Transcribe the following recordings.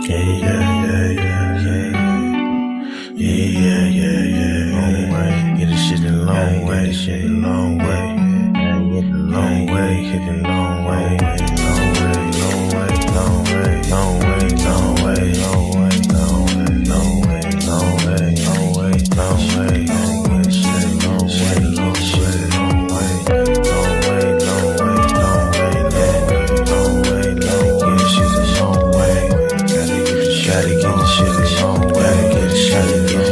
Long way, get this shit a long way, hit the long way, long way, hit the long way, long way, long way, long way, long way, long way, long way, long way, long way, long way, long way, long way, long way, shit, long way, long way, long way, long way, long way, long way, long way, shit a long way. Gotta get this shit a long way, get the shit a long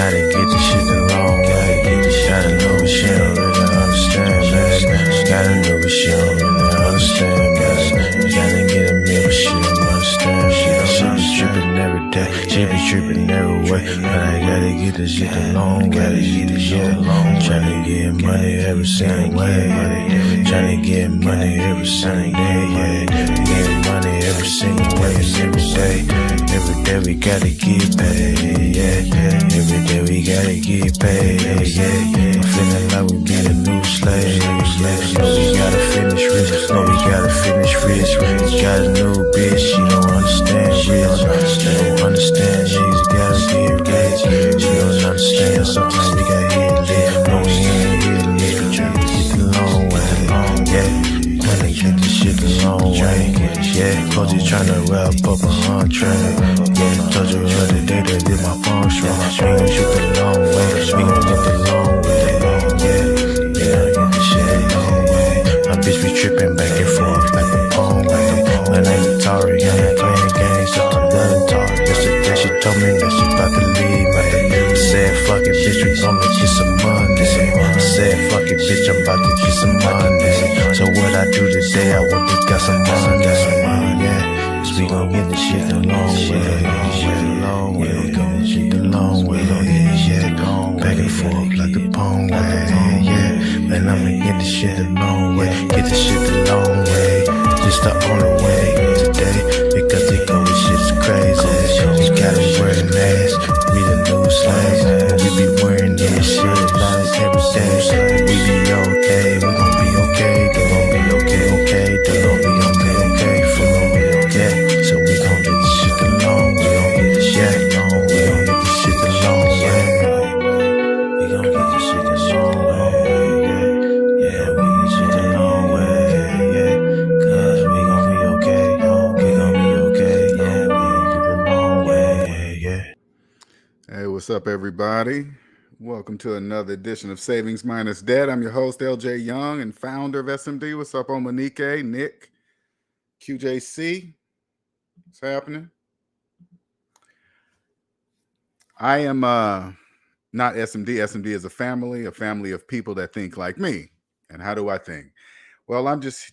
gotta get this shit a long way. Gotta know what she don't really understand, man. Gotta know what she don't really understand, man. Gotta get a meal, but she don't understand. She be tripping every day, she be tripping every way. But I gotta get this shit a long way. Gotta get this shit a long way. Tryna get money every single way. Tryna get money every single day. Get money every single way, every day. Every day we gotta get paid, yeah. Every day we gotta get paid, yeah. I'm feeling like we be the new slaves. No, we gotta finish rich. No, we gotta finish rich. Got a new bitch, she don't understand rich. She don't understand, niggas gotta get rich. She don't understand, sometimes we gotta hit lit. No, we ain't hit lit. Tryna get the long way, yeah. Tryna get this shit the long way, yeah. Cause you tryna wrap up a entree. Told you the other day that did my phone strong. We gon' shoot the long way. We gon' get the long way. Yeah, get the shit a long way. My bitch be trippin' back and forth like a phone way. My name is Tari, I ain't playing games, so I'm done talking. Yesterday she told me that she about to leave, man. Said fuck it, bitch, we gon' get some money. Said fuck it, bitch, I'm about to get some money. So what I do today, I went and got some money. Yeah. We gon' get this shit the long way, long way, we gon' get shit the long way, yeah, back and forth like the pong way, yeah, man, I'ma get this shit the long way, get this shit the long way, just the only way today, because they go this shit's crazy, we gotta wear a mask, we the new slaves, and we be wearing this shit like every day, we be okay, we gon' be okay, they gon' be okay, they gon' be okay, for yeah. So we gon' get this shit the long way. We gon' get this shit long way. We gon' get this shit the long way. We gon' get this shit the long way. Yeah, we get this shit the long way. Yeah, cause we gon' be okay. We gon' be okay. Yeah, we gon' get the long way. Yeah. Hey, what's up, everybody? Welcome to another edition of Savings Minus Debt. I'm your host, LJ Young, and founder of SMD. What's up, on Monique, Nick, QJC? What's happening? I am not SMD. SMD is a family of people that think like me. And how do I think? Well, I'm just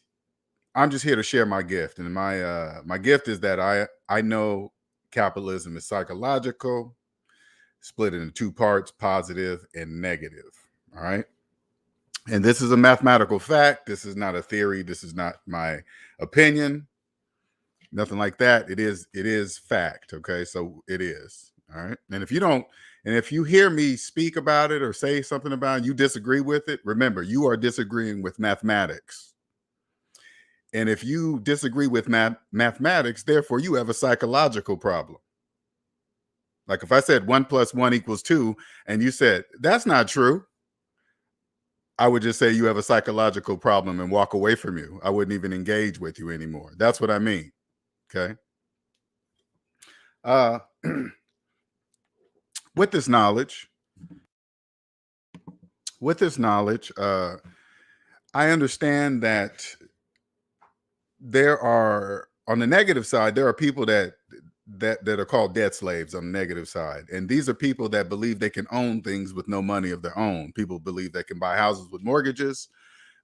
here to share my gift. And my gift is that I know capitalism is psychological, split into two parts, positive and negative. All right. And this is a mathematical fact. This is not a theory. This is not my opinion. Nothing like that. It is fact. Okay. So it is. All right. And if you hear me speak about it or say something about it, you disagree with it, remember, you are disagreeing with mathematics. And if you disagree with mathematics, therefore you have a psychological problem. Like if I said 1 + 1 = 2, and you said, that's not true, I would just say you have a psychological problem and walk away from you. I wouldn't even engage with you anymore. That's what I mean. Okay. With this knowledge, I understand that there are, on the negative side, there are people that are called debt slaves on the negative side. And these are people that believe they can own things with no money of their own. People believe they can buy houses with mortgages,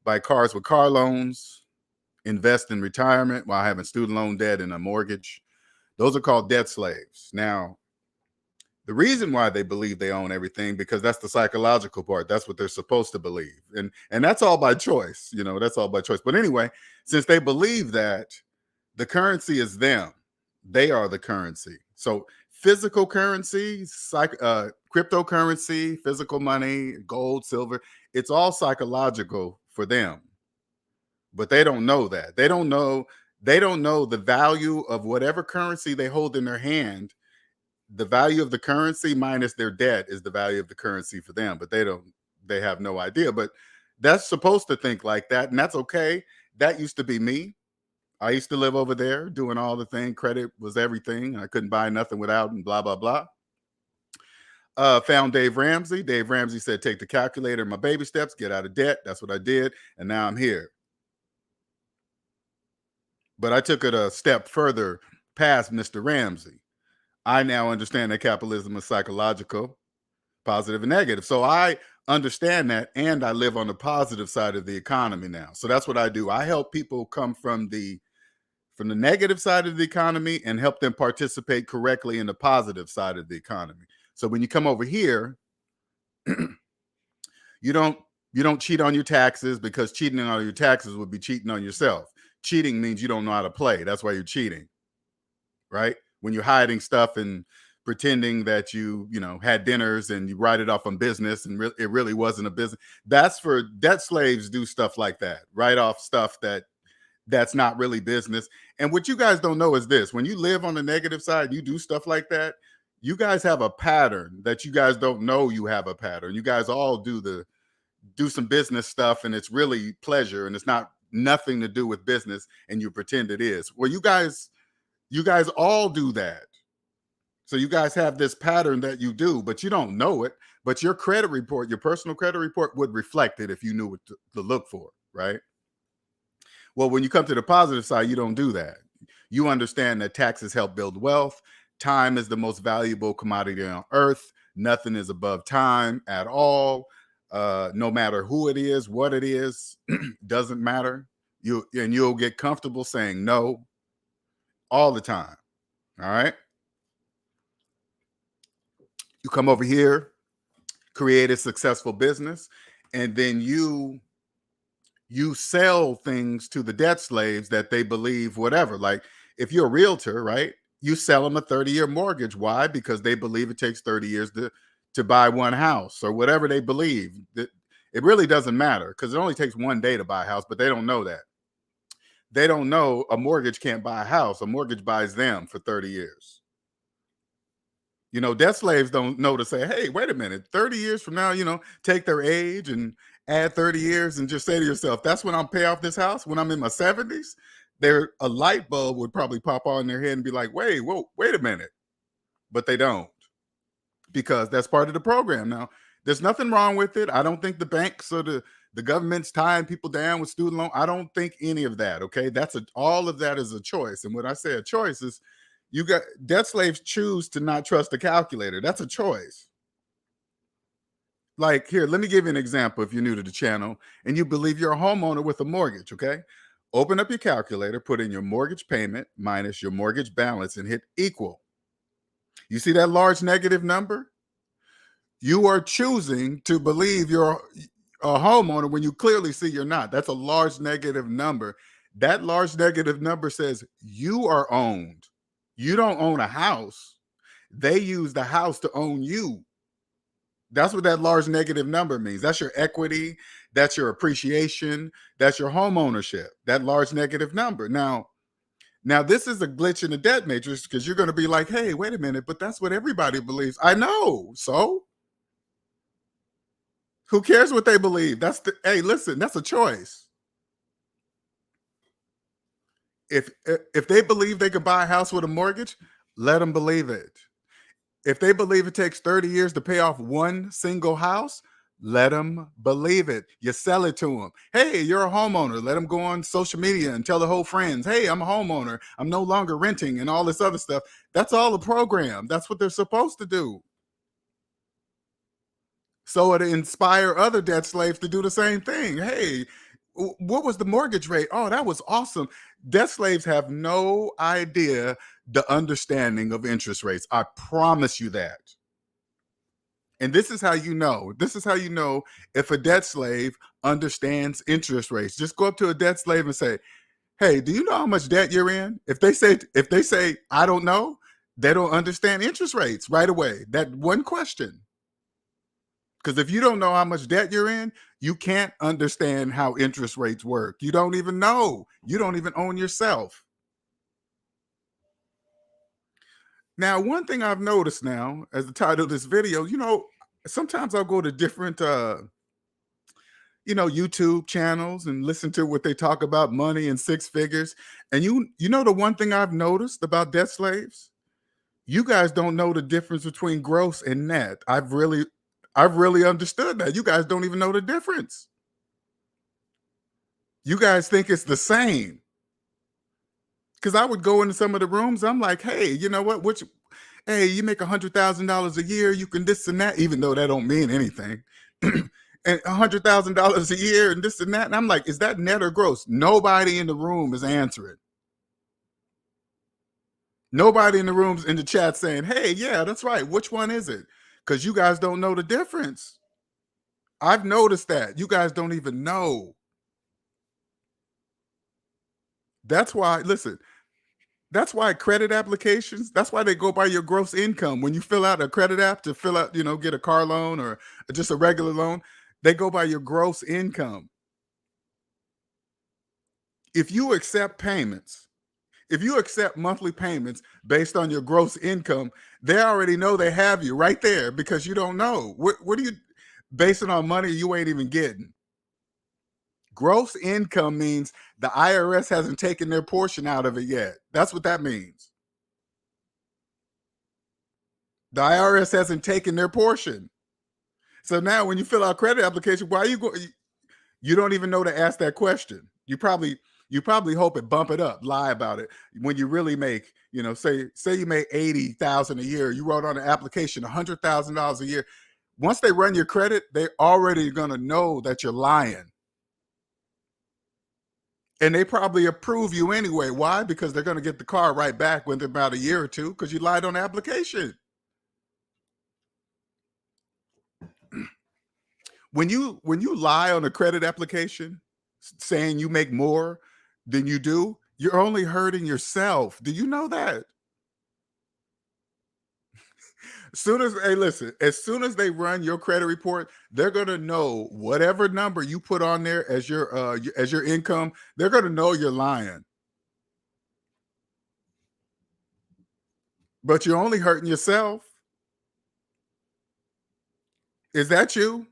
buy cars with car loans, invest in retirement while having student loan debt and a mortgage. Those are called debt slaves. Now, the reason why they believe they own everything, because that's the psychological part. That's what they're supposed to believe. And that's all by choice. You know, that's all by choice. But anyway, since they believe that the currency is them, they are the currency. So physical currency, cryptocurrency, physical money, gold, silver, it's all psychological for them. But they don't know that. They don't know They don't know the value of whatever currency they hold in their hand. The value of the currency minus their debt is the value of the currency for them, but they have no idea. But that's supposed to think like that, and that's okay. That used to be me. I used to live over there doing all the thing. Credit was everything. I couldn't buy nothing without, and blah, blah, blah. Found Dave Ramsey. Dave Ramsey said, take the calculator, my baby steps, get out of debt. That's what I did. And now I'm here. But I took it a step further past Mr. Ramsey. I now understand that capitalism is psychological, positive and negative. So I understand that, and I live on the positive side of the economy now. So that's what I do. I help people come from the negative side of the economy and help them participate correctly in the positive side of the economy. So when you come over here, you don't cheat on your taxes, because cheating on your taxes would be cheating on yourself. Cheating means you don't know how to play. That's why you're cheating, right? When you're hiding stuff and pretending that you had dinners and you write it off on business and it really wasn't a business. That's for debt slaves do stuff like that. Write off stuff that's not really business. And what you guys don't know is this: when you live on the negative side, you do stuff like that, you guys have a pattern that you guys don't know you have a pattern. You guys all do some business stuff, and it's really pleasure, and it's nothing to do with business, and you pretend it is. Well, you guys all do that. So you guys have this pattern that you do, but you don't know it. But your credit report, your personal credit report, would reflect it if you knew what to look for, right? Well, when you come to the positive side, you don't do that. You understand that taxes help build wealth. Time is the most valuable commodity on earth. Nothing is above time at all. No matter who it is, what it is, doesn't matter. You'll get comfortable saying no all the time. All right. You come over here, create a successful business, and then you sell things to the debt slaves that they believe whatever. Like if you're a realtor, right? You sell them a 30-year mortgage. Why? Because they believe it takes 30 years to buy one house, or whatever they believe. It really doesn't matter, because it only takes one day to buy a house, but they don't know that. They don't know a mortgage can't buy a house. A mortgage buys them for 30 years. Debt slaves don't know to say, hey, wait a minute, 30 years from now, take their age and add 30 years and just say to yourself, that's when I'll pay off this house, when I'm in my 70s. A light bulb would probably pop on in their head and be like, wait a minute. But they don't, because that's part of the program. Now, there's nothing wrong with it. I don't think the banks or the government's tying people down with student loan. I don't think any of that. Okay. All of that is a choice. And when I say a choice is, you got debt slaves choose to not trust a calculator. That's a choice. Like here, let me give you an example. If you're new to the channel and you believe you're a homeowner with a mortgage, okay? Open up your calculator, put in your mortgage payment minus your mortgage balance, and hit equal. You see that large negative number? You are choosing to believe you're a homeowner when you clearly see you're not. That's a large negative number. That large negative number says you are owned. You don't own a house. They use the house to own you. That's what that large negative number means. That's your equity. That's your appreciation. That's your home ownership, that large negative number. Now this is a glitch in the debt matrix, because you're going to be like, hey, wait a minute, but that's what everybody believes. I know. So who cares what they believe? Hey, listen, that's a choice. If they believe they could buy a house with a mortgage, let them believe it. If they believe it takes 30 years to pay off one single house, let them believe it. You sell it to them. Hey, you're a homeowner. Let them go on social media and tell their whole friends, hey, I'm a homeowner. I'm no longer renting, and all this other stuff. That's all a program. That's what they're supposed to do. So it inspire other debt slaves to do the same thing. Hey, what was the mortgage rate? Oh, that was awesome. Debt slaves have no idea the understanding of interest rates. I promise you that. And this is how you know. This is how you know if a debt slave understands interest rates. Just go up to a debt slave and say, hey, do you know how much debt you're in? If they say, I don't know, they don't understand interest rates right away. That one question. Because if you don't know how much debt you're in, you can't understand how interest rates work. You don't even know. You don't even own yourself. Now, one thing I've noticed now, as the title of this video, sometimes I'll go to different YouTube channels and listen to what they talk about money and six figures. And you know the one thing I've noticed about debt slaves? You guys don't know the difference between gross and net. I've really understood that. You guys don't even know the difference. You guys think it's the same. Because I would go into some of the rooms, I'm like, hey, you know what? Hey, you make $100,000 a year, you can this and that, even though that don't mean anything. And $100,000 a year and this and that. And I'm like, is that net or gross? Nobody in the room is answering. Nobody in the room's in the chat saying, hey, yeah, that's right. Which one is it? Because you guys don't know the difference. I've noticed that. You guys don't even know. That's why, listen, that's why credit applications, that's why they go by your gross income. When you fill out a credit app to fill out, get a car loan or just a regular loan, they go by your gross income. If you accept payments, if you accept monthly payments based on your gross income, they already know they have you right there because you don't know. What are you basing on money you ain't even getting? Gross income means the IRS hasn't taken their portion out of it yet. That's what that means. The IRS hasn't taken their portion. So now when you fill out credit application, why are you going? You don't even know to ask that question. You probably hope it bump it up, lie about it. When you really make, say you make 80,000 a year, you wrote on an application $100,000 a year. Once they run your credit, they already gonna know that you're lying. And they probably approve you anyway. Why? Because they're gonna get the car right back within about a year or two because you lied on the application. When you lie on a credit application saying you make more than you do, you're only hurting yourself. Do you know that? As soon as they run your credit report, they're gonna know whatever number you put on there as your income. They're gonna know you're lying, but you're only hurting yourself. Is that you?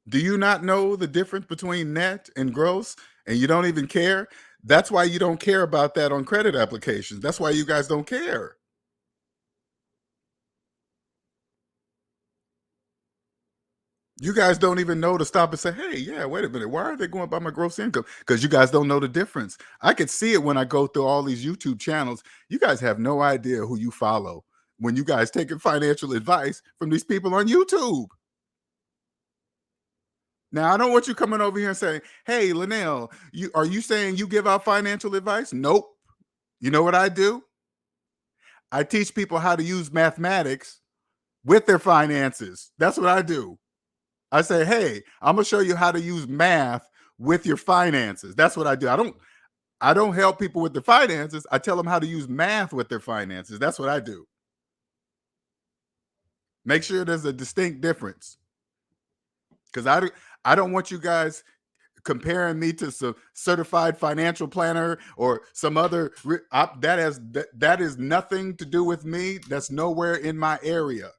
Do you not know the difference between net and gross, and you don't even care? That's why you don't care about that on credit applications. That's why you guys don't care. You guys don't even know to stop and say, hey, yeah, wait a minute. Why are they going by my gross income? Because you guys don't know the difference. I could see it when I go through all these YouTube channels. You guys have no idea who you follow when you guys taking financial advice from these people on YouTube. Now, I don't want you coming over here and saying, hey, Linnell, are you saying you give out financial advice? Nope. You know what I do? I teach people how to use mathematics with their finances. That's what I do. I say, hey, I'm gonna show you how to use math with your finances. That's what I do. I don't help people with their finances. I tell them how to use math with their finances. That's what I do. Make sure there's a distinct difference. Because I don't want you guys comparing me to some certified financial planner or some other that is nothing to do with me. That's nowhere in my area.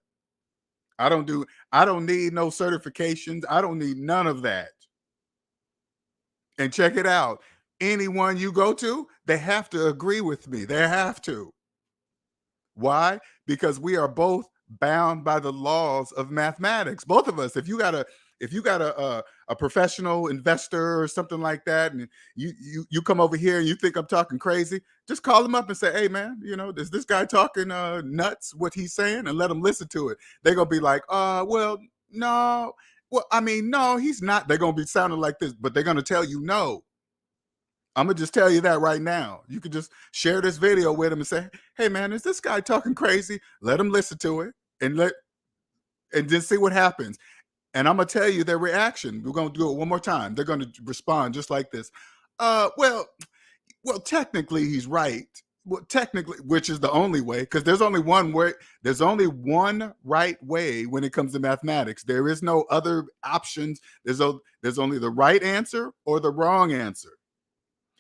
I don't need no certifications. I don't need none of that. And check it out. Anyone you go to, they have to agree with me. They have to. Why? Because we are both bound by the laws of mathematics. Both of us. If you got a professional investor or something like that, and you come over here and you think I'm talking crazy, just call him up and say, hey man, is this guy talking nuts what he's saying, and let him listen to it. They're gonna be like, well, no, well, I mean, no, he's not. They're gonna be sounding like this, but they're gonna tell you no. I'm gonna just tell you that right now. You can just share this video with him and say, hey man, is this guy talking crazy? Let him listen to it and just see what happens. And I'm gonna tell you their reaction. We're gonna do it one more time. They're gonna respond just like this. Well, technically he's right. Well, technically, which is the only way, because there's only one way. There's only one right way when it comes to mathematics. There is no other options. There's only the right answer or the wrong answer.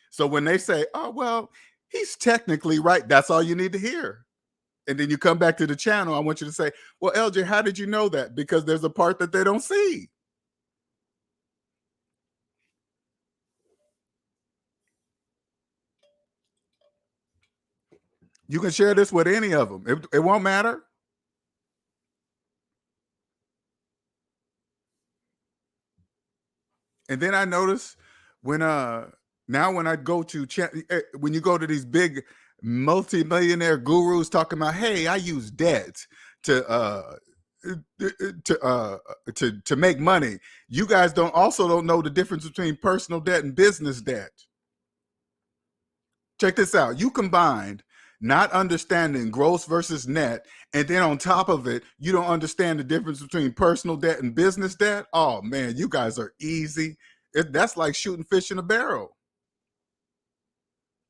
So when they say, oh, well, He's technically right. That's all you need to hear. And then you come back to the channel. I want you to say, well, LJ, how did you know that? Because there's a part that they don't see. You can share this with any of them. It won't matter. And then I notice when now when I go to when you go to these big multi-millionaire gurus talking about, hey, I use debt to to make money. You guys don't know the difference between personal debt and business debt. Check this out. You combined not understanding gross versus net, and then on top of it, you don't understand the difference between personal debt and business debt. Oh man, you guys are easy. That's like shooting fish in a barrel.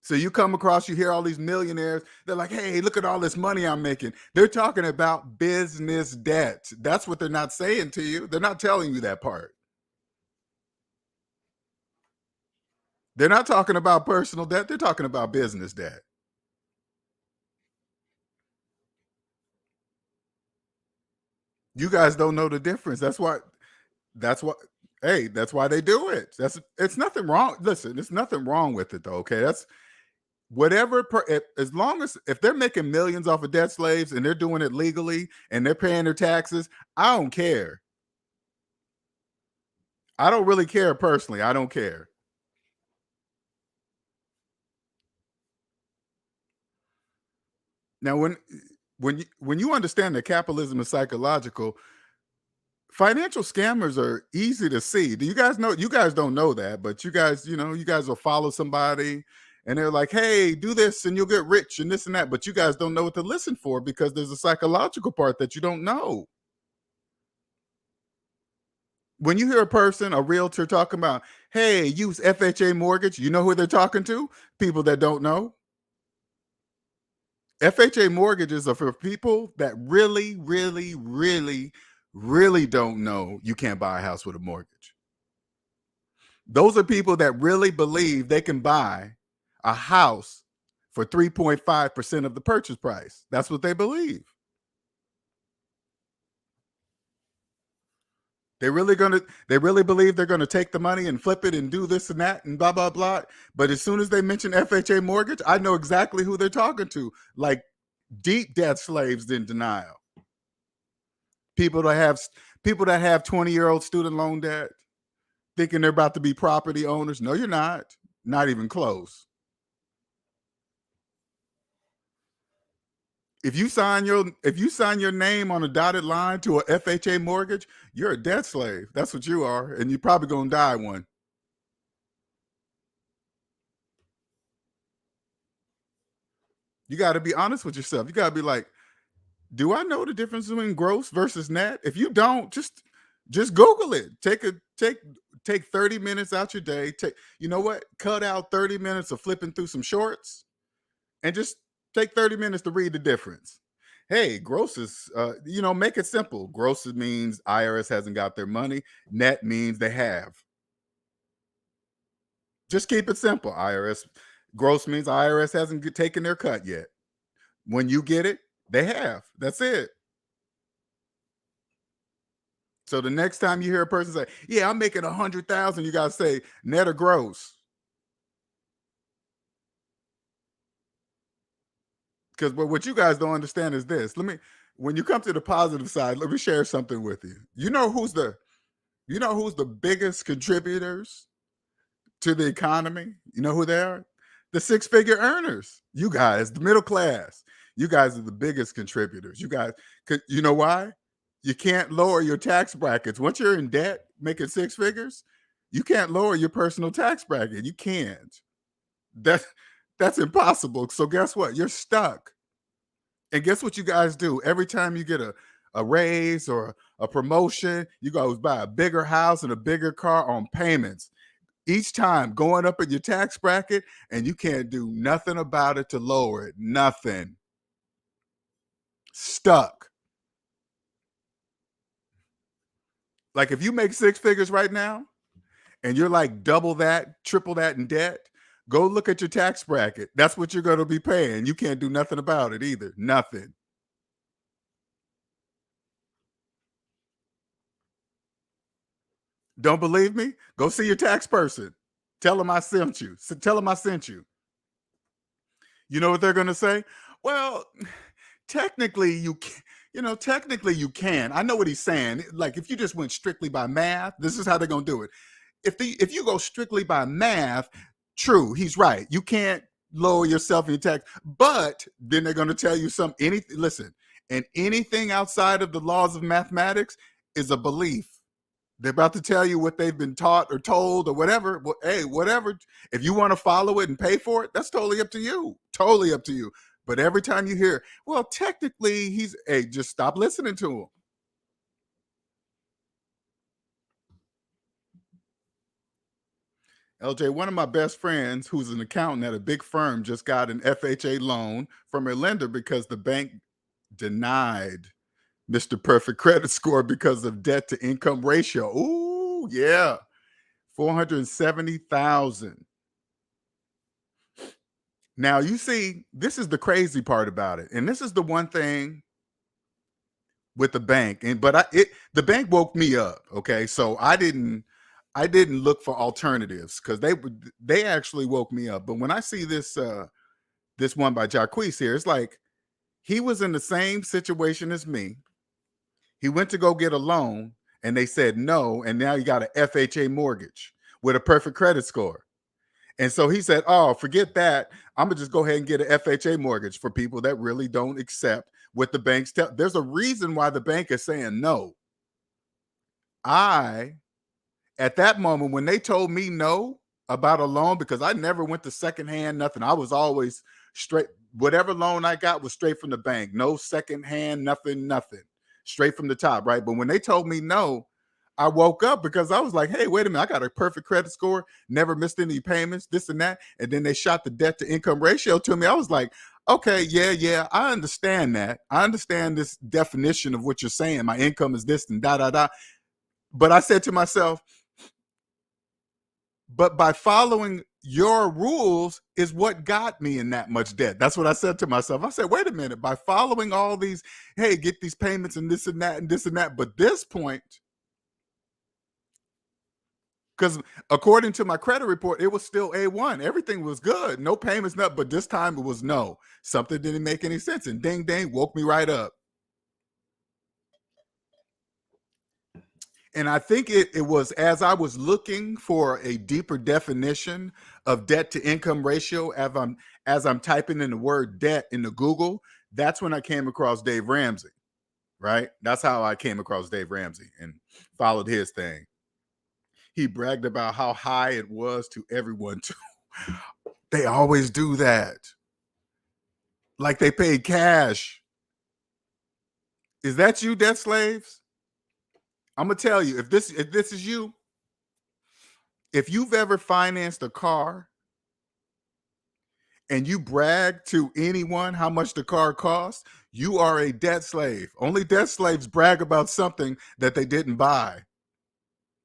So you come across, you hear all these millionaires, they're like, hey, look at all this money I'm making. They're talking about business debt. That's what they're not saying to you. They're not telling you that part. They're not talking about personal debt. They're talking about business debt. You guys don't know the difference. That's why hey, that's why they do it. It's nothing wrong. Listen, there's nothing wrong with it though. Okay. That's whatever as long as if they're making millions off of debt slaves and they're doing it legally and they're paying their taxes, I don't care. I don't really care personally. I don't care. Now when you understand that capitalism is psychological, financial scammers are easy to see. Do you guys know? You guys don't know that, but you guys, you guys will follow somebody and they're like, hey, do this and you'll get rich and this and that. But you guys don't know what to listen for because there's a psychological part that you don't know. When you hear a person, a realtor talking about, hey, use FHA mortgage, you know who they're talking to? People that don't know. FHA mortgages are for people that really, really, really, really don't know you can't buy a house with a mortgage. Those are people that really believe they can buy a house for 3.5% of the purchase price. That's what they believe. They really believe they're gonna take the money and flip it and do this and that and blah blah blah. But as soon as they mention FHA mortgage, I know exactly who they're talking to. Like deep debt slaves in denial. People that have 20-year-old student loan debt, thinking they're about to be property owners. No, you're not. Not even close. If you sign your name on a dotted line to a FHA mortgage, you're a debt slave. That's what you are, and you're probably gonna die one. You got to be honest with yourself. You got to be like, do I know the difference between gross versus net? If you don't, just Google it. Take 30 minutes out your day. You know what? Cut out 30 minutes of flipping through some shorts and just take 30 minutes to read the difference. Hey, gross is make it simple. Gross means IRS hasn't got their money. Net means they have. Just keep it simple. Gross means IRS hasn't taken their cut yet. When you get it, they have. That's it. So the next time you hear a person say, "Yeah, I'm making 100,000," you gotta say net or gross. Because what you guys don't understand is this. When you come to the positive side, let me share something with you. You know who's the biggest contributors to the economy? You know who they are? The six-figure earners. You guys, the middle class. You guys are the biggest contributors. You know why? You can't lower your tax brackets. Once you're in debt, making six figures, you can't lower your personal tax bracket. You can't. That that's impossible. So guess what? You're stuck. And guess what you guys do? Every time you get a raise or a promotion, you go buy a bigger house and a bigger car on payments. Each time going up in your tax bracket, and you can't do nothing about it to lower it. Nothing. Stuck. Like if you make six figures right now and you're like double that, triple that in debt, Go look at your tax bracket. That's what you're going to be paying. You can't do nothing about it either. Nothing. Don't believe me? Go see your tax person. Tell them I sent you. Tell them I sent you. You know what they're going to say? Well, technically technically you can. I know what he's saying. Like if you just went strictly by math, this is how they're going to do it. If you go strictly by math, true, he's right. You can't lower yourself in your tax, but then they're going to tell you listen, and anything outside of the laws of mathematics is a belief. They're about to tell you what they've been taught or told or whatever. Well, hey, whatever. If you want to follow it and pay for it, that's totally up to you. Totally up to you. But every time you hear, well, technically just stop listening to him. LJ, one of my best friends who's an accountant at a big firm just got an FHA loan from a lender because the bank denied Mr. Perfect credit score because of debt to income ratio. Ooh, yeah. 470,000. Now, you see, this is the crazy part about it. And this is the one thing with the bank. The bank woke me up, okay? So I didn't look for alternatives because they actually woke me up. But when I see this one by Jacquees here, it's like he was in the same situation as me. He went to go get a loan and they said no, and now he got an FHA mortgage with a perfect credit score. And so he said, oh, forget that. I'm gonna just go ahead and get an FHA mortgage for people that really don't accept what the banks tell. There's a reason why the bank is saying no. At that moment, when they told me no about a loan, because I never went to secondhand, nothing. I was always straight. Whatever loan I got was straight from the bank. No secondhand, nothing. Straight from the top, right? But when they told me no, I woke up because I was like, hey, wait a minute. I got a perfect credit score, never missed any payments, this and that. And then they shot the debt to income ratio to me. I was like, okay, yeah, I understand that. I understand this definition of what you're saying. My income is this and da. But I said to myself, but by following your rules is what got me in that much debt. That's what I said to myself. I said, wait a minute, by following all these, hey, get these payments and this and that and this and that. But this point, because according to my credit report, it was still A1. Everything was good. No payments, nothing. But this time it was no. Something didn't make any sense. And ding, dang, woke me right up. And I think it was as I was looking for a deeper definition of debt to income ratio, as I'm typing in the word debt into Google, that's when I came across Dave Ramsey, right? That's how I came across Dave Ramsey and followed his thing. He bragged about how high it was to everyone too. They always do that. Like they paid cash. Is that you, debt slaves? I'm gonna tell you, if this is you, if you've ever financed a car and you brag to anyone how much the car costs, you are a debt slave. Only debt slaves brag about something that they didn't buy,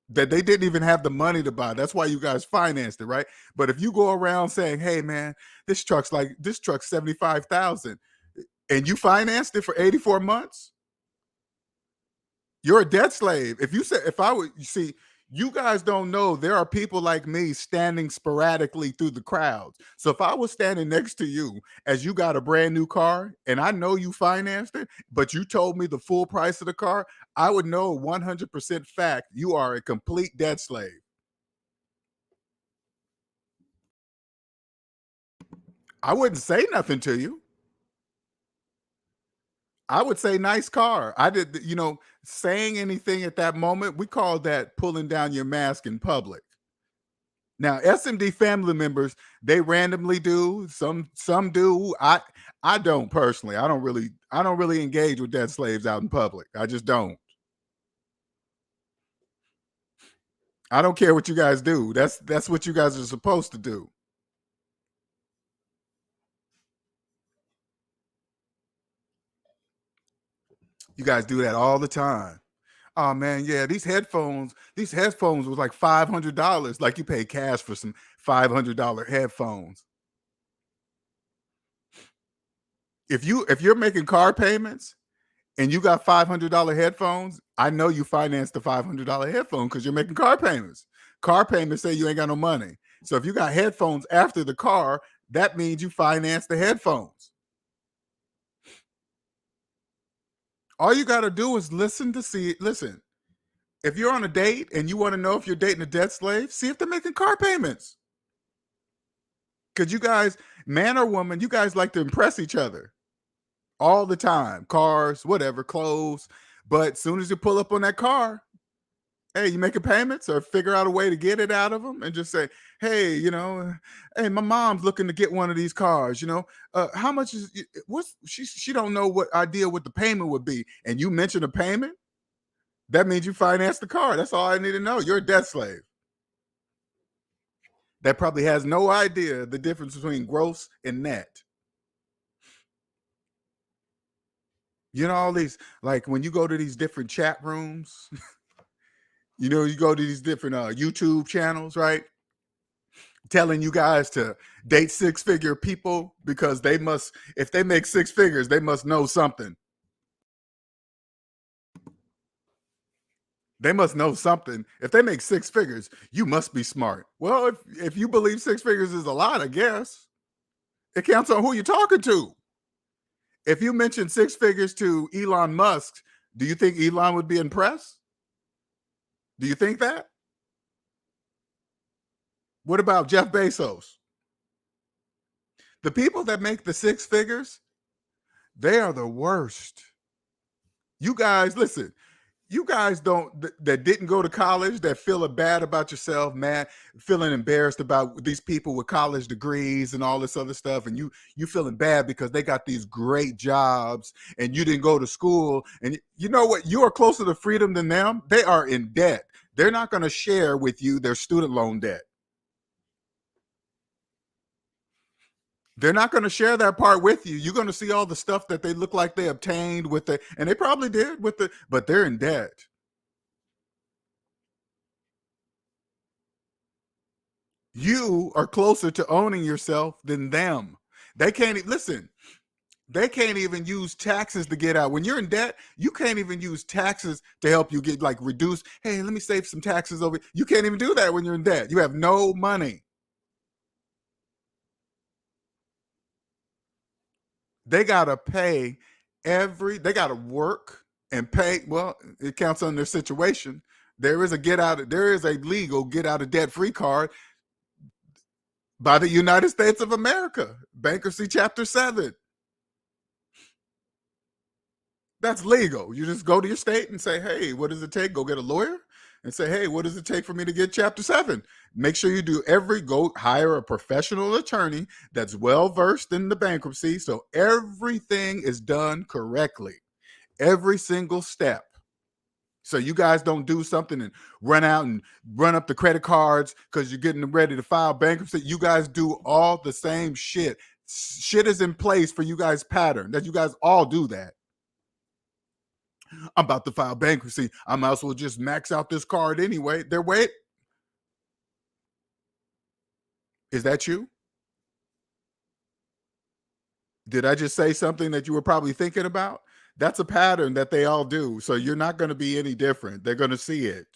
that they didn't even have the money to buy. That's why you guys financed it, right? But if you go around saying, hey man, this truck's 75,000 and you financed it for 84 months, you're a debt slave. You guys don't know there are people like me standing sporadically through the crowds. So if I was standing next to you as you got a brand new car and I know you financed it, but you told me the full price of the car, I would know 100% fact you are a complete debt slave. I wouldn't say nothing to you. I would say nice car. Saying anything at that moment, we call that pulling down your mask in public. Now, SMD family members, they randomly do. Some do. I don't personally. I don't really engage with debt slaves out in public. I just don't. I don't care what you guys do. That's what you guys are supposed to do. You guys do that all the time. Oh man, yeah, these headphones was like $500. Like you pay cash for some $500 headphones. If you're making car payments and you got $500 headphones, I know you financed the $500 headphone because you're making car payments. Car payments say you ain't got no money. So if you got headphones after the car, that means you financed the headphones. All you got to do is listen. If you're on a date and you want to know if you're dating a debt slave, see if they're making car payments. Because you guys, man or woman, you guys like to impress each other all the time. Cars, whatever, clothes. But as soon as you pull up on that car, hey, you making payments or figure out a way to get it out of them and just say, hey, hey, my mom's looking to get one of these cars, how much is, she don't know what the payment would be. And you mention a payment, that means you finance the car. That's all I need to know. You're a debt slave. That probably has no idea the difference between gross and net. All these, like when you go to these different chat rooms, you go to these different YouTube channels, right? Telling you guys to date six-figure people because if they make six figures, they must know something. They must know something. If they make six figures, you must be smart. Well, if you believe six figures is a lot, I guess it counts on who you're talking to. If you mention six figures to Elon Musk, do you think Elon would be impressed? Do you think that? What about Jeff Bezos? The people that make the six figures, they are the worst. You guys, listen, you guys that didn't go to college, that feel bad about yourself, man, feeling embarrassed about these people with college degrees and all this other stuff, and you feeling bad because they got these great jobs and you didn't go to school, and you know what? You are closer to freedom than them. They are in debt. They're not going to share with you their student loan debt. They're not going to share that part with you. You're going to see all the stuff that they look like they obtained and they probably did but they're in debt. You are closer to owning yourself than them. They can't even use taxes to get out. When you're in debt, you can't even use taxes to help you get reduce. Hey, let me save some taxes over. You can't even do that when you're in debt. You have no money. They gotta pay they gotta work and pay. Well, it counts on their situation. There is a legal get out of debt free card by the United States of America, Bankruptcy Chapter 7. That's legal. You just go to your state and say, hey, what does it take? Go get a lawyer and say, hey, what does it take for me to get Chapter 7? Make sure you do go hire a professional attorney that's well-versed in the bankruptcy so everything is done correctly. Every single step. So you guys don't do something and run out and run up the credit cards because you're getting ready to file bankruptcy. You guys do all the same shit. Shit is in place for you guys pattern that you guys all do that. I'm about to file bankruptcy. I might as well just max out this card anyway. Is that you? Did I just say something that you were probably thinking about? That's a pattern that they all do. So you're not going to be any different. They're going to see it.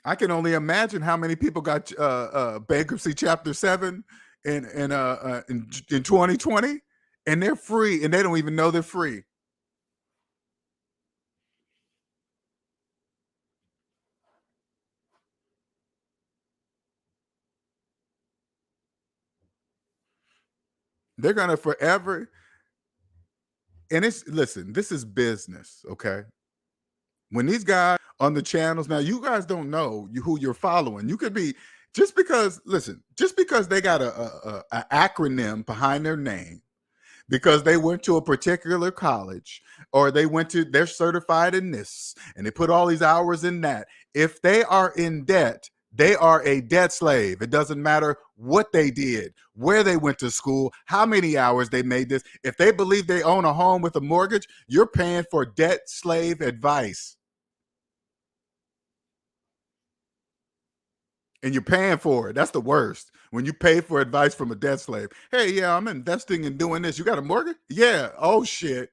I can only imagine how many people got bankruptcy Chapter 7 in 2020, and they're free, and they don't even know they're free. They're gonna forever. And listen, this is business, okay? When these guys on the channels, now you guys don't know who you're following. You could be just because they got a acronym behind their name, because they went to a particular college or they're certified in this and they put all these hours in that. If they are in debt, They are a debt slave. It doesn't matter what they did, where they went to school, how many hours they made this. If they believe they own a home with a mortgage, you're paying for debt slave advice. And you're paying for it. That's the worst. When you pay for advice from a debt slave. Hey, yeah, I'm investing in doing this. You got a mortgage? Yeah. Oh, shit.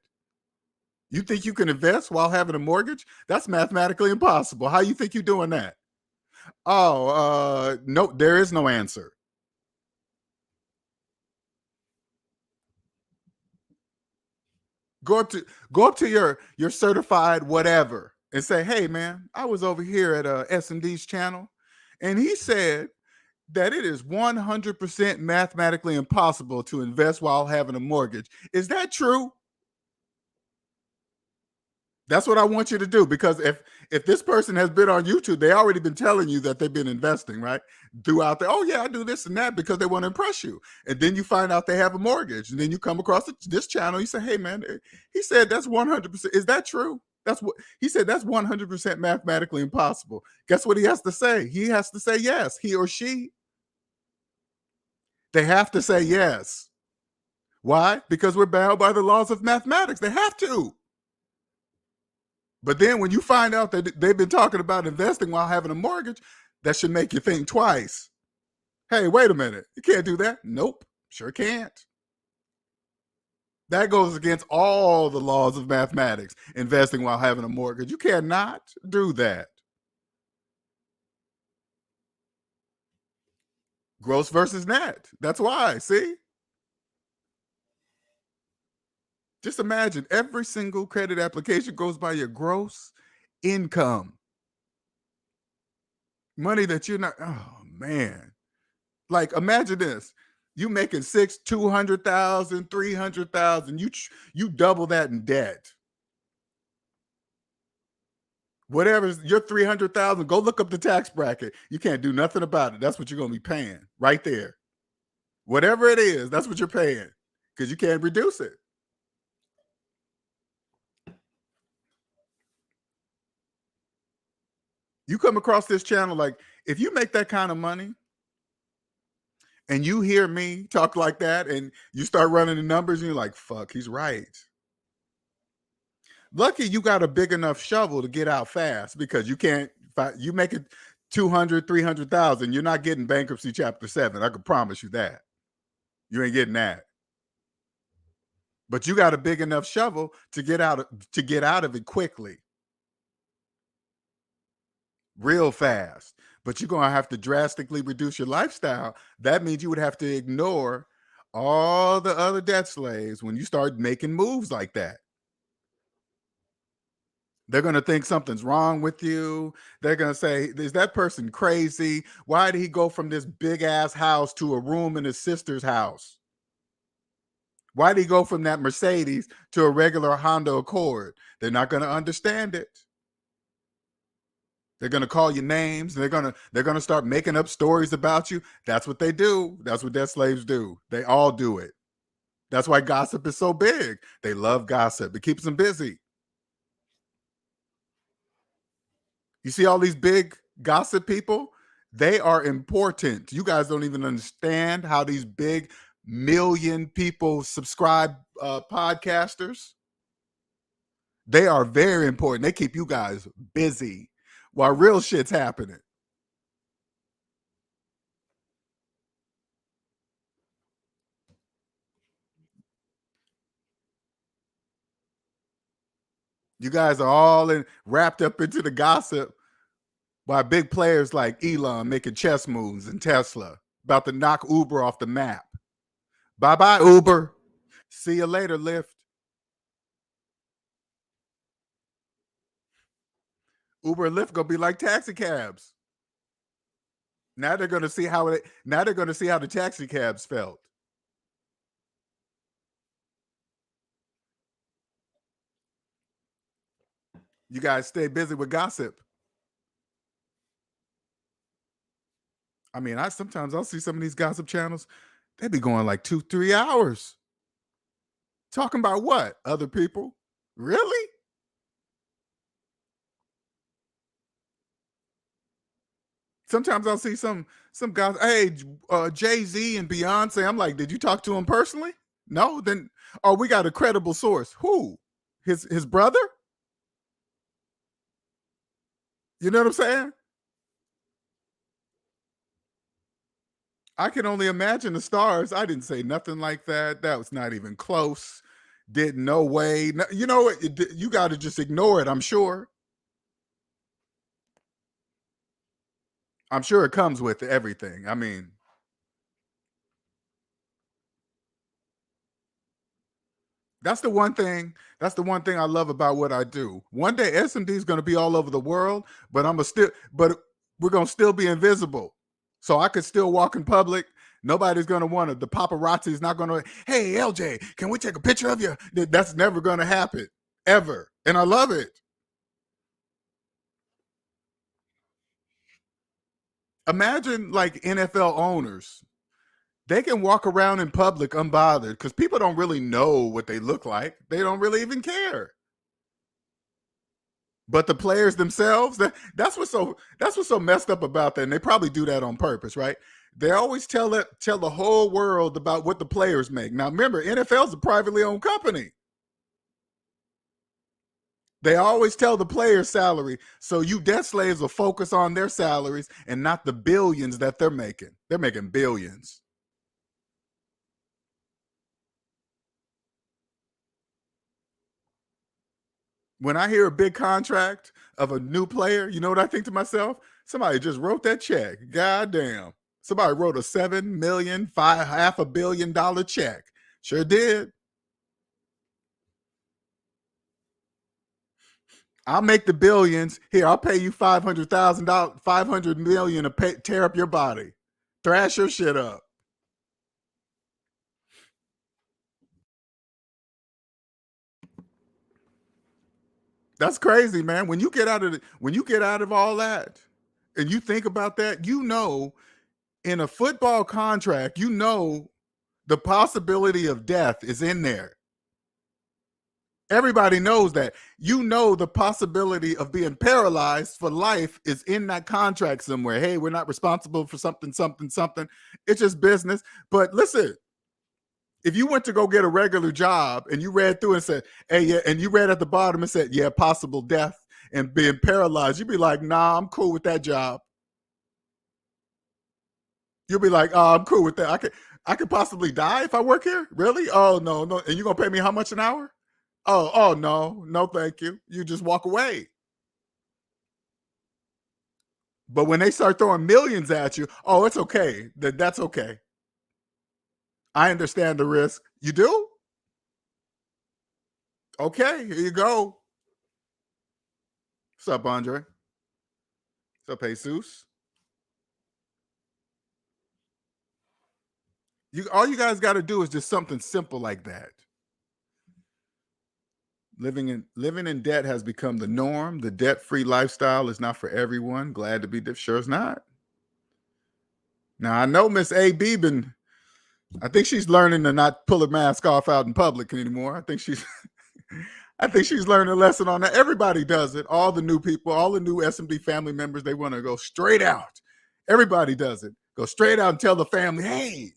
You think you can invest while having a mortgage? That's mathematically impossible. How you think you're doing that? Oh, no, there is no answer. Go up to your certified whatever and say, hey man, I was over here at S&D's channel, and he said that it is 100% mathematically impossible to invest while having a mortgage. Is that true? That's what I want you to do, because if this person has been on YouTube, they already been telling you that they've been investing, right? Throughout the, oh yeah, I do this and that because they want to impress you. And then you find out they have a mortgage. And then you come across this channel, you say, hey man, he said that's 100%. Is that true? That's what he said. That's 100% mathematically impossible. Guess what he has to say? He has to say yes. He or she, they have to say yes. Why? Because we're bound by the laws of mathematics. They have to. But then when you find out that they've been talking about investing while having a mortgage, that should make you think twice. Hey, wait a minute. You can't do that. Nope, sure can't. That goes against all the laws of mathematics, investing while having a mortgage. You cannot do that. Gross versus net. That's why, see? Just imagine every single credit application goes by your gross income. Money that you're not, oh man. Like imagine this. You making 200,000, 300,000, you double that in debt. Whatever's your 300,000, go look up the tax bracket. You can't do nothing about it. That's what you're going to be paying right there. Whatever it is, that's what you're paying, because you can't reduce it. You come across this channel, like if you make that kind of money and you hear me talk like that and you start running the numbers and you're like, fuck, he's right. Lucky you got a big enough shovel to get out fast, because you can't, you make it 200, 300,000, you're not getting bankruptcy chapter 7. I can promise you that. You ain't getting that. But you got a big enough shovel to get out of it quickly. Real fast. But you're going to have to drastically reduce your lifestyle. That means you would have to ignore all the other debt slaves when you start making moves like that. They're going to think something's wrong with you. They're going to say, is that person crazy? Why did he go from this big ass house to a room in his sister's house? Why did he go from that Mercedes to a regular Honda Accord? They're not going to understand it. They're going to call you names. They're going to start making up stories about you. That's what they do. That's what debt slaves do. They all do it. That's why gossip is so big. They love gossip. It keeps them busy. You see all these big gossip people? They are important. You guys don't even understand how these big million people subscribe podcasters. They are very important. They keep you guys busy while real shit's happening. You guys are all wrapped up into the gossip by big players like Elon making chess moves and Tesla about to knock Uber off the map. Bye-bye, Uber. See you later, Lyft. Uber and Lyft gonna be like taxi cabs. Now they're gonna see how the taxi cabs felt. You guys stay busy with gossip. I mean, sometimes I'll see some of these gossip channels. They be going like 2-3 hours. Talking about what? Other people? Really? Sometimes I'll see some guys, hey, Jay-Z and Beyonce. I'm like, did you talk to him personally? No, then we got a credible source. Who? His brother? You know what I'm saying? I can only imagine the stars. I didn't say nothing like that. That was not even close. Did no way. No, you know what? You got to just ignore it. I'm sure. I'm sure it comes with everything. I mean, that's the one thing. That's the one thing I love about what I do. One day SMD is going to be all over the world, but we're going to still be invisible. So I could still walk in public. Nobody's going to want to. The paparazzi is not going to. Hey, LJ, can we take a picture of you? That's never going to happen ever, and I love it. Imagine like NFL owners. They can walk around in public unbothered because people don't really know what they look like. They don't really even care. But the players themselves, that's what's so messed up about that. And they probably do that on purpose, right? They always tell the whole world about what the players make. Now remember, NFL's a privately owned company. They always tell the players' salary. So you debt slaves will focus on their salaries and not the billions that they're making. They're making billions. When I hear a big contract of a new player, you know what I think to myself? Somebody just wrote that check. God damn. Somebody wrote a $7 million, $500 million check. Sure did. I'll make the billions. Here, I'll pay you $500,000, $500 million to tear up your body, thrash your shit up. That's crazy, man. When you get out of all that, and you think about that, in a football contract, the possibility of death is in there. Everybody knows that. The possibility of being paralyzed for life is in that contract somewhere. Hey, we're not responsible for something, something, something. It's just business. But listen, if you went to go get a regular job and you read through and said, hey, yeah, and you read at the bottom and said, yeah, possible death and being paralyzed, you'd be like, nah, I'm cool with that job. You'll be like, oh, I'm cool with that. I could possibly die if I work here? Really? Oh, no. And you're going to pay me how much an hour? Oh, no, thank you. You just walk away. But when they start throwing millions at you, oh, it's okay. That's okay. I understand the risk. You do? Okay, here you go. What's up, Andre? What's up, Jesus? All you guys got to do is just something simple like that. Living in debt has become the norm. The debt-free lifestyle is not for everyone. Glad to be sure it's not. Now I know Miss AB I think she's learning to not pull her mask off out in public anymore. I think she's learning a lesson on that. Everybody does it. All the new people, all the new SMD family members, they want to go straight out. Everybody does it. Go straight out and tell the family, hey,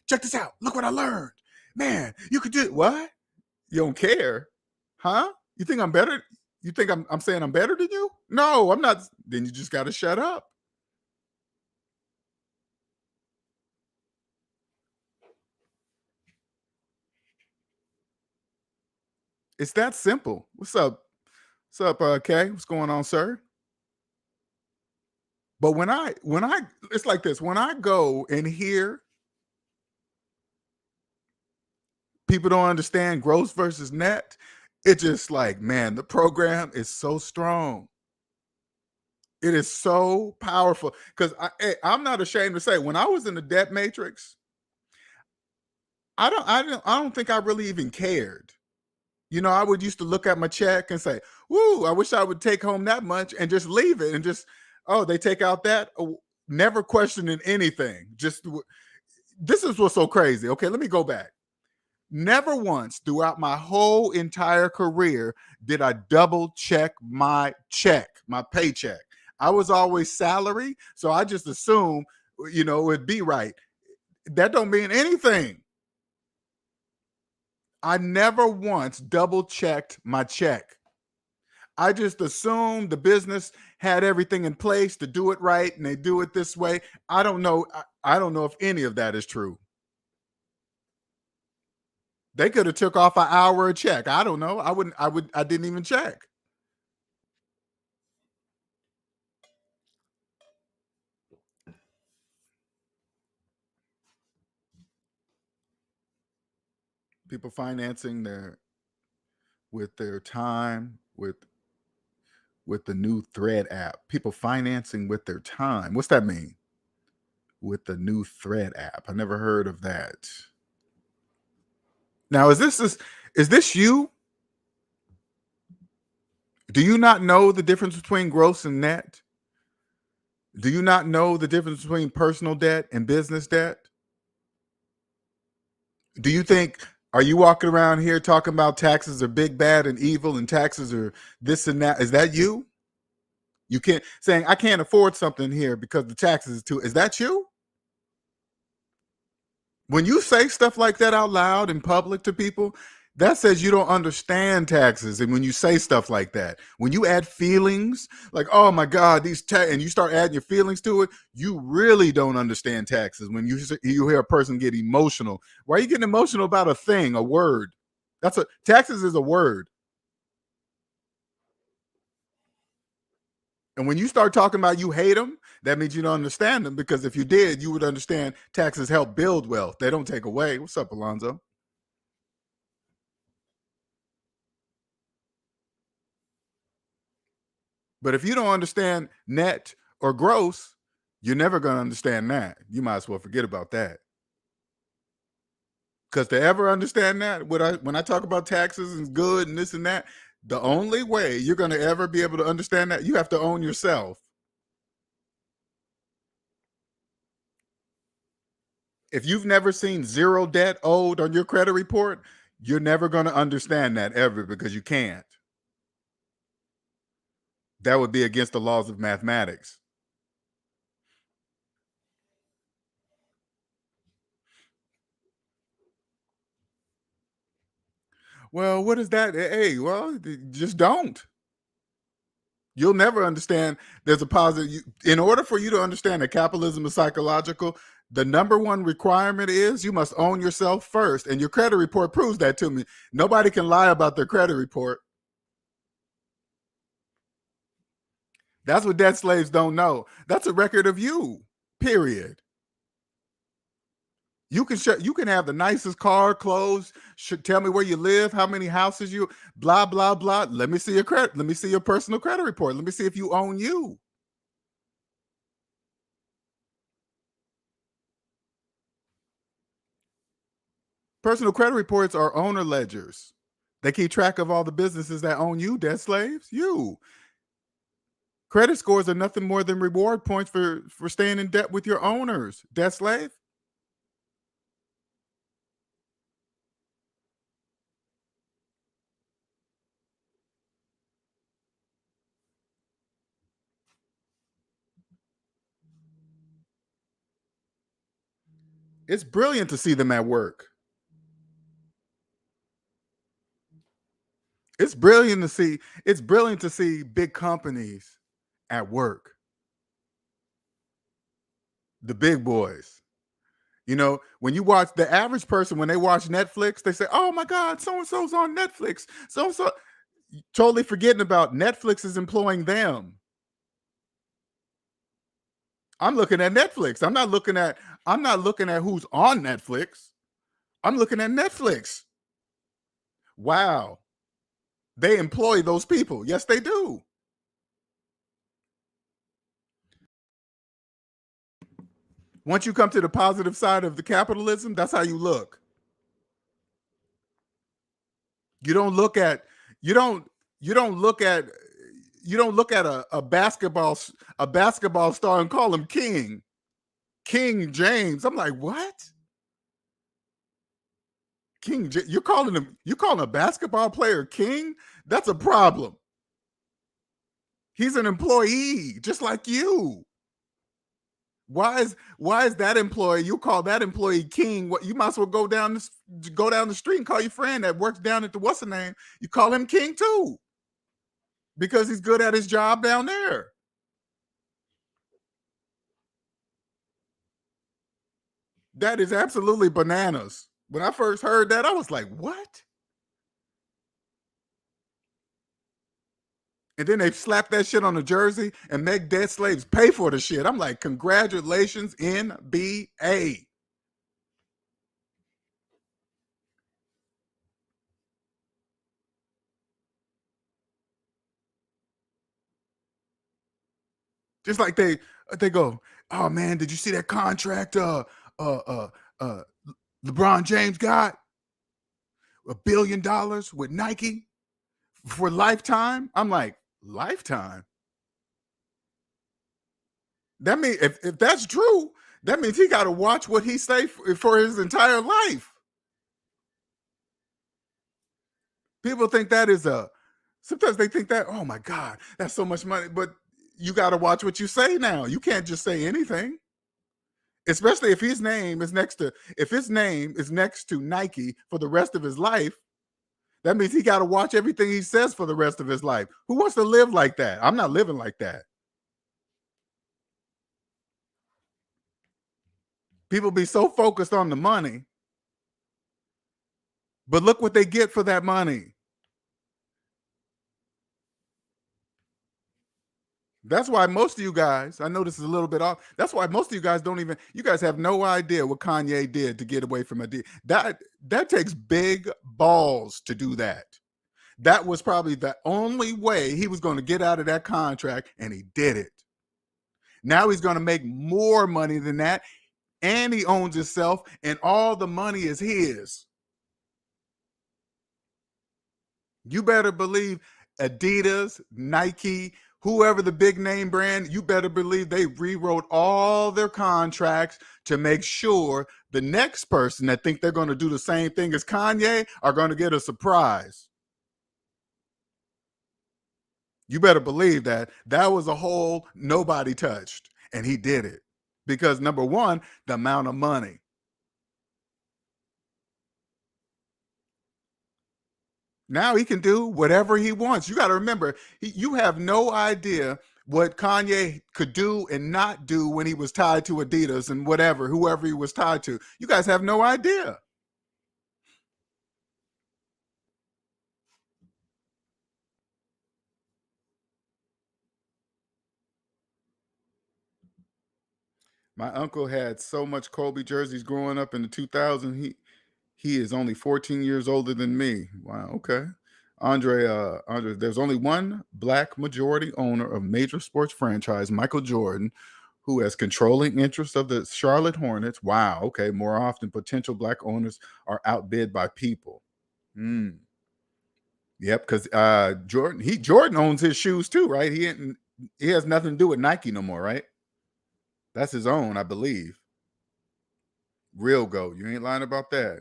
check this out. Look what I learned. Man, you could do it. What? You don't care? Huh? You think I'm better? You think I'm saying I'm better than you? No, I'm not. Then you just got to shut up. It's that simple. What's up? What's up, Kay? What's going on, sir? But when I it's like this. When I go and hear people don't understand gross versus net, it's just like, man, the program is so strong. It is so powerful. Because I'm not ashamed to say, when I was in the debt matrix, I don't think I really even cared. I would used to look at my check and say, woo, I wish I would take home that much and just leave it and just, oh, they take out that. Oh, never questioning anything. This is what's so crazy. Okay, let me go back. Never once throughout my whole entire career did I double check my check, my paycheck. I was always salary, so I just assume, it'd be right. That don't mean anything. I never once double checked my check. I just assumed the business had everything in place to do it right, and they do it this way. I don't know. I don't know if any of that is true. They could have took off an hour a check. I don't know. I didn't even check. People financing their time with the new Thread app. People financing with their time. What's that mean? With the new Thread app. I never heard of that. Now, is this you? Do you not know the difference between gross and net? Do you not know the difference between personal debt and business debt? Do you think, are you walking around here talking about taxes are big, bad, and evil, and taxes are this and that? Is that you? You can't saying I can't afford something here because the taxes is too. Is that you? When you say stuff like that out loud in public to people, that says you don't understand taxes. And when you say stuff like that, when you add feelings, like, oh my God, and you start adding your feelings to it, you really don't understand taxes. When you hear a person get emotional, why are you getting emotional about a thing, a word? Taxes is a word. And when you start talking about you hate them, that means you don't understand them, because if you did, you would understand taxes help build wealth. They don't take away. What's up, Alonzo? But if you don't understand net or gross, you're never going to understand that. You might as well forget about that. Because to ever understand that, when I talk about taxes and good and this and that, the only way you're going to ever be able to understand that, you have to own yourself. If you've never seen zero debt owed on your credit report, you're never going to understand that ever, because you can't. That would be against the laws of mathematics. Well, what is that? Hey, well, just don't. You'll never understand there's a positive. In order for you to understand that capitalism is psychological, the number one requirement is you must own yourself first. And your credit report proves that to me. Nobody can lie about their credit report. That's what debt slaves don't know. That's a record of you, period. You can have the nicest car, clothes, tell me where you live, how many houses you, blah, blah, blah. Let me see your credit. Let me see your personal credit report. Let me see if you own you. Personal credit reports are owner ledgers. They keep track of all the businesses that own you, debt slaves. You. Credit scores are nothing more than reward points for staying in debt with your owners, debt slave. It's brilliant to see them at work. It's brilliant to see big companies at work. The big boys. When you watch the average person, when they watch Netflix, they say, oh my God, so and so's on Netflix. So and so, totally forgetting about Netflix is employing them. I'm looking at Netflix. I'm not looking at who's on Netflix. I'm looking at Netflix. Wow. They employ those people. Yes, they do. Once you come to the positive side of the capitalism, that's how you look. You don't look at you don't you don't look at a basketball star and call him King James. I'm like, what? You're calling a basketball player king? That's a problem. He's an employee, just like you. Why is that employee? You call that employee king? What, you might as well go down the street and call your friend that works down at the what's the name? You call him king too, because he's good at his job down there. That is absolutely bananas. When I first heard that, I was like, what? And then they slap that shit on a jersey and make dead slaves pay for the shit. I'm like, congratulations, NBA. Just like they go, oh man, did you see that contract uh uh LeBron James got $1 billion with Nike for lifetime? I'm like, lifetime? That means if that's true, that means he got to watch what he say for his entire life. People think that is sometimes they think that, oh my God, that's so much money. But you got to watch what you say now. You can't just say anything. Especially if his name is next to Nike for the rest of his life, that means he got to watch everything he says for the rest of his life. Who wants to live like that? I'm not living like that. People be so focused on the money, but look what they get for that money. That's why most of you guys, I know this is a little bit off. That's why most of you guys you guys have no idea what Kanye did to get away from a deal. That takes big balls to do that. That was probably the only way he was going to get out of that contract, and he did it. Now he's going to make more money than that, and he owns himself, and all the money is his. You better believe Adidas, Nike, whoever the big name brand, you better believe they rewrote all their contracts to make sure the next person that think they're going to do the same thing as Kanye are going to get a surprise. You better believe that was a hole nobody touched, and he did it. Because number one, the amount of money. Now he can do whatever he wants. You got to remember, you have no idea what Kanye could do and not do when he was tied to Adidas and whoever he was tied to. You guys have no idea. My uncle had so much Kobe jerseys growing up in the 2000s. He is only 14 years older than me. Wow, okay. Andre, there's only one black majority owner of major sports franchise, Michael Jordan, who has controlling interest of the Charlotte Hornets. Wow, okay. More often, potential black owners are outbid by people. Mm. Yep, because Jordan owns his shoes too, right? He has nothing to do with Nike no more, right? That's his own, I believe. Real GOAT. You ain't lying about that.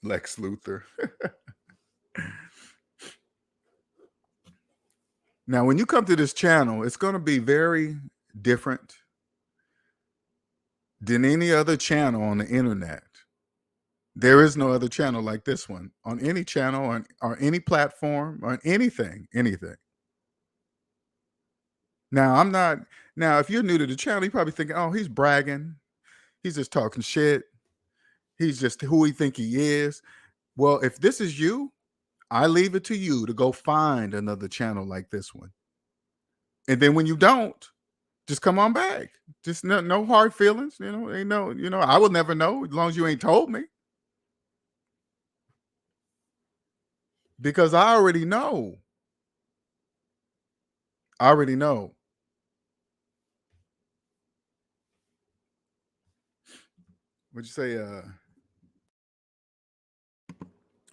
Lex Luthor. Now, when you come to this channel, it's going to be very different than any other channel on the internet. There is no other channel like this one on any channel, on any platform, on anything. Now, if you're new to the channel, you're probably thinking, oh, he's bragging. He's just talking shit. He's just who he think he is. Well, if this is you, I leave it to you to go find another channel like this one. And then when you don't, just come on back. Just no hard feelings. Ain't no, I will never know as long as you ain't told me. Because I already know. What'd you say?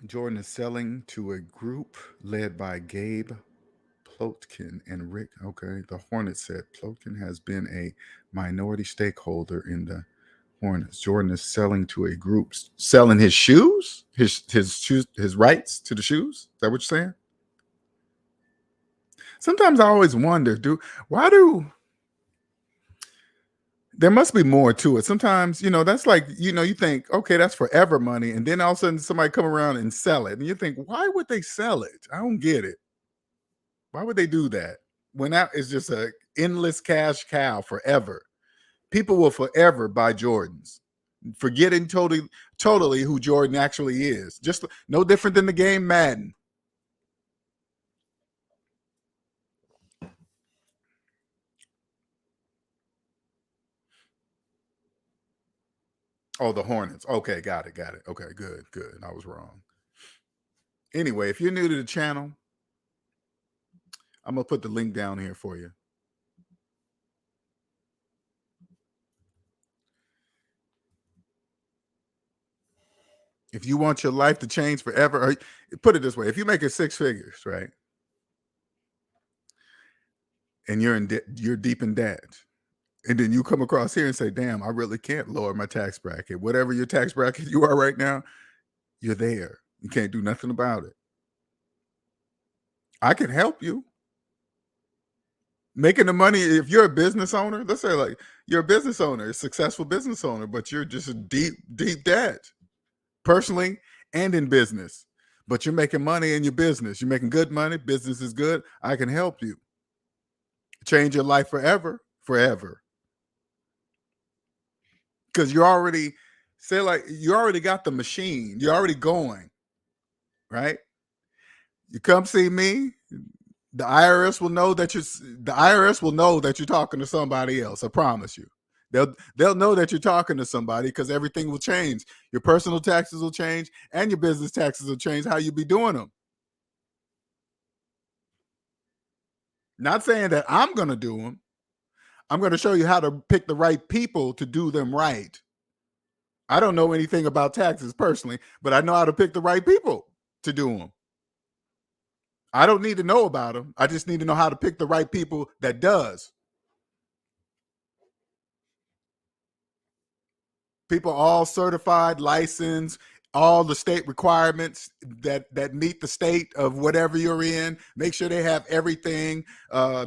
Jordan is selling to a group led by Gabe Plotkin and Rick. Okay, the Hornet said Plotkin has been a minority stakeholder in the Hornets. Jordan is selling to a group, selling his shoes, his shoes, his rights to the shoes. Is that what you're saying? Sometimes I always wonder, there must be more to it. Sometimes, that's like, you think, okay, that's forever money. And then all of a sudden somebody come around and sell it. And you think, why would they sell it? I don't get it. Why would they do that? When that is just a endless cash cow forever. People will forever buy Jordans, forgetting totally who Jordan actually is. Just no different than the game Madden. Oh, the Hornets. Okay, got it. Okay, good. I was wrong. Anyway, if you're new to the channel, I'm going to put the link down here for you. If you want your life to change forever, or put it this way, if you make it 6 figures, right? And you're deep in debt. And then you come across here and say, damn, I really can't lower my tax bracket. Whatever your tax bracket you are right now, you're there. You can't do nothing about it. I can help you. Making the money, if you're a business owner, let's say like you're a business owner, a successful business owner, but you're just a deep debt, personally and in business. But you're making money in your business. You're making good money. Business is good. I can help you. Change your life forever. Because you already got the machine. You're already going, right? You come see me, the IRS will know that you're talking to somebody else. I promise you. They'll know that you're talking to somebody because everything will change. Your personal taxes will change and your business taxes will change how you be doing them. Not saying that I'm going to do them. I'm going to show you how to pick the right people to do them right. I don't know anything about taxes personally, but I know how to pick the right people to do them. I don't need to know about them. I just need to know how to pick the right people that does. People all certified, licensed, all the state requirements that meet the state of whatever you're in. Make sure they have everything.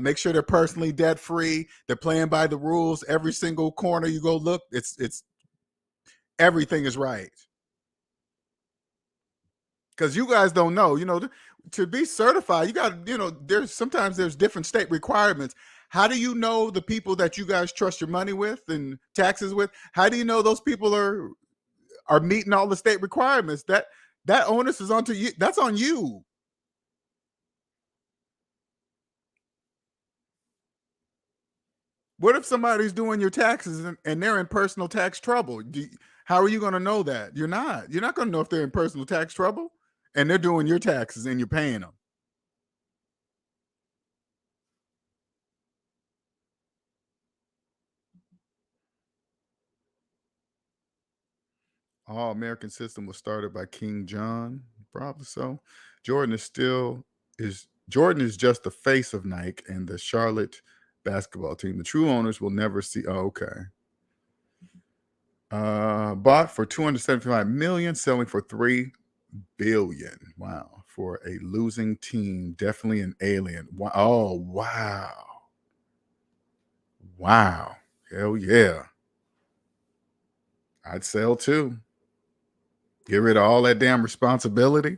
Make sure they're personally debt free. They're playing by the rules. Every single corner you go look, it's everything is right. Because you guys don't know, to be certified, you got, there's different state requirements. How do you know the people that you guys trust your money with and taxes with? How do you know those people are meeting all the state requirements? That onus is onto you. That's on you. What if somebody's doing your taxes and they're in personal tax trouble? How are you going to know that? You're not going to know if they're in personal tax trouble and they're doing your taxes and you're paying them. All American system was started by King John. Probably so. Jordan is just the face of Nike and the Charlotte basketball team. The true owners will never see. Oh, okay. Bought for $275 million, selling for $3 billion. Wow. For a losing team. Definitely an alien. Wow. Oh, wow. Wow. Hell yeah. I'd sell too. Get rid of all that damn responsibility.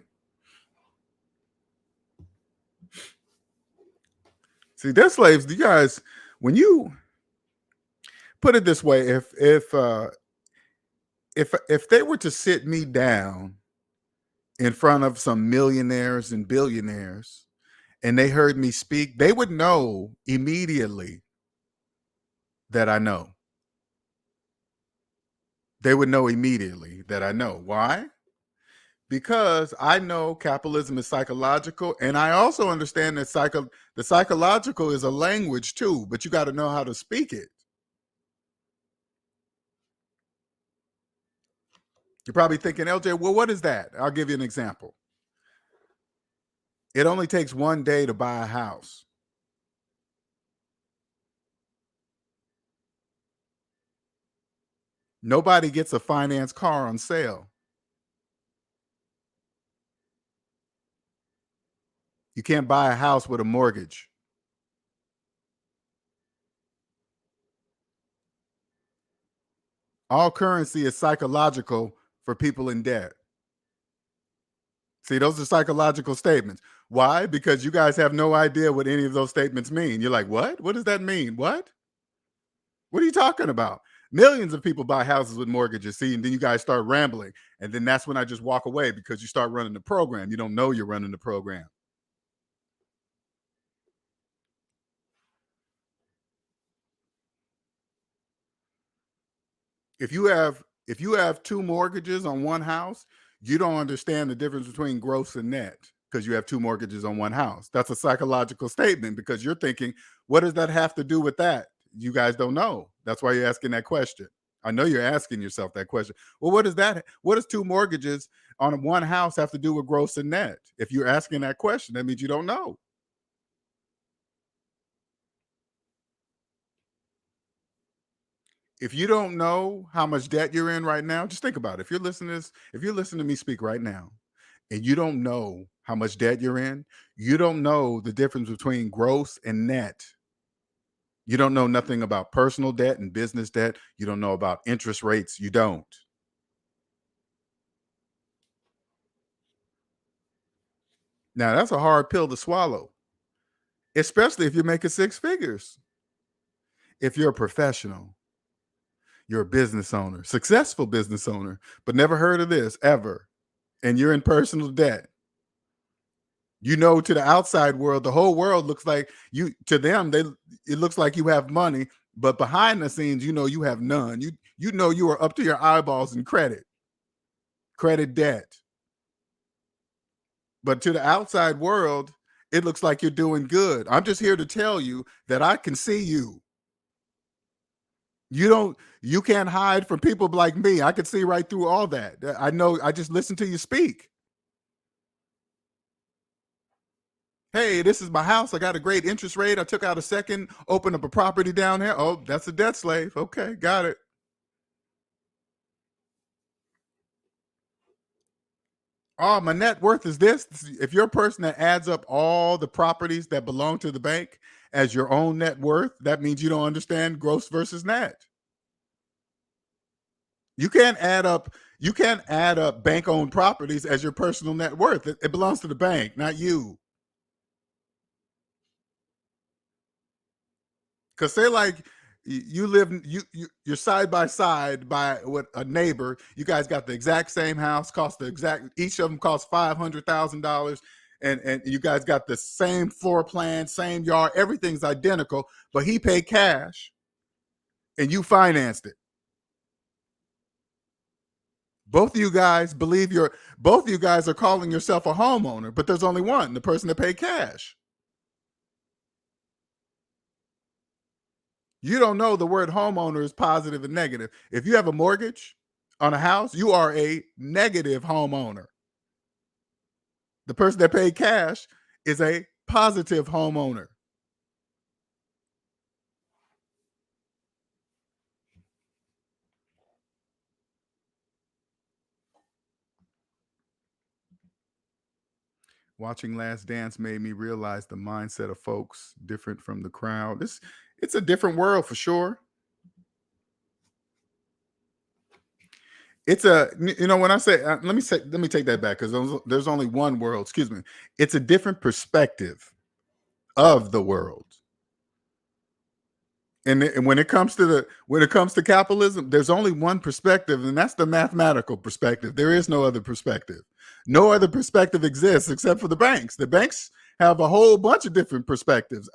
See, they're slaves. You guys, when you put it this way, if they were to sit me down in front of some millionaires and billionaires and they heard me speak, they would know immediately that I know. They would know immediately that I know. Why? Because I know capitalism is psychological, and I also understand that the psychological is a language too, but you got to know how to speak it. You're probably thinking, LJ, well, what is that? I'll give you an example. It only takes one day to buy a house. Nobody gets a finance car on sale. You can't buy a house with a mortgage. All currency is psychological for people in debt. See, those are psychological statements. Why? Because you guys have no idea what any of those statements mean. You're like, what? What does that mean? What? What are you talking about? Millions of people buy houses with mortgages. See, and then you guys start rambling. And then that's when I just walk away because you start running the program. You don't know you're running the program. If you have two mortgages on one house, you don't understand the difference between gross and net because you have two mortgages on one house. That's a psychological statement because you're thinking, what does that have to do with that? You guys don't know. That's why you're asking that question. I know you're asking yourself that question. Well, what does two mortgages on one house have to do with gross and net? If you're asking that question, that means you don't know. If you don't know how much debt you're in right now, just think about it. If you're listening to me speak right now, and you don't know how much debt you're in, you don't know the difference between gross and net. You don't know nothing about personal debt and business debt. You don't know about interest rates. You don't. Now, that's a hard pill to swallow, especially if you're making six figures. If you're a professional, you're a business owner, successful business owner, but never heard of this ever, and you're in personal debt. You know, to the outside world, the whole world looks like you. To them, it looks like you have money, but behind the scenes, you know you have none. You know you are up to your eyeballs in credit debt. But to the outside world, it looks like you're doing good. I'm just here to tell you that I can see you. You can't hide from people like me. I can see right through all that. I know. I just listen to you speak. Hey, this is my house. I got a great interest rate. I took out a second, opened up a property down here. Oh, that's a debt slave. Okay, got it. Oh, my net worth is this. If you're a person that adds up all the properties that belong to the bank as your own net worth, that means you don't understand gross versus net. You can't add up bank-owned properties as your personal net worth. It belongs to the bank, not you. Because say like you're side by side by with a neighbor. You guys got the exact same house, each of them cost $500,000, and you guys got the same floor plan, same yard, everything's identical, but he paid cash and you financed it. Both of you guys are calling yourself a homeowner, but there's only one, the person that paid cash. You don't know the word homeowner is positive and negative. If you have a mortgage on a house, you are a negative homeowner. The person that paid cash is a positive homeowner. Watching Last Dance made me realize the mindset of folks different from the crowd. It's a different world for sure. It's a when I say let me take that back because there's only one world. Excuse me. It's a different perspective of the world. And when it comes to capitalism, there's only one perspective, and that's the mathematical perspective. There is no other perspective. No other perspective exists except for the banks. The banks have a whole bunch of different perspectives.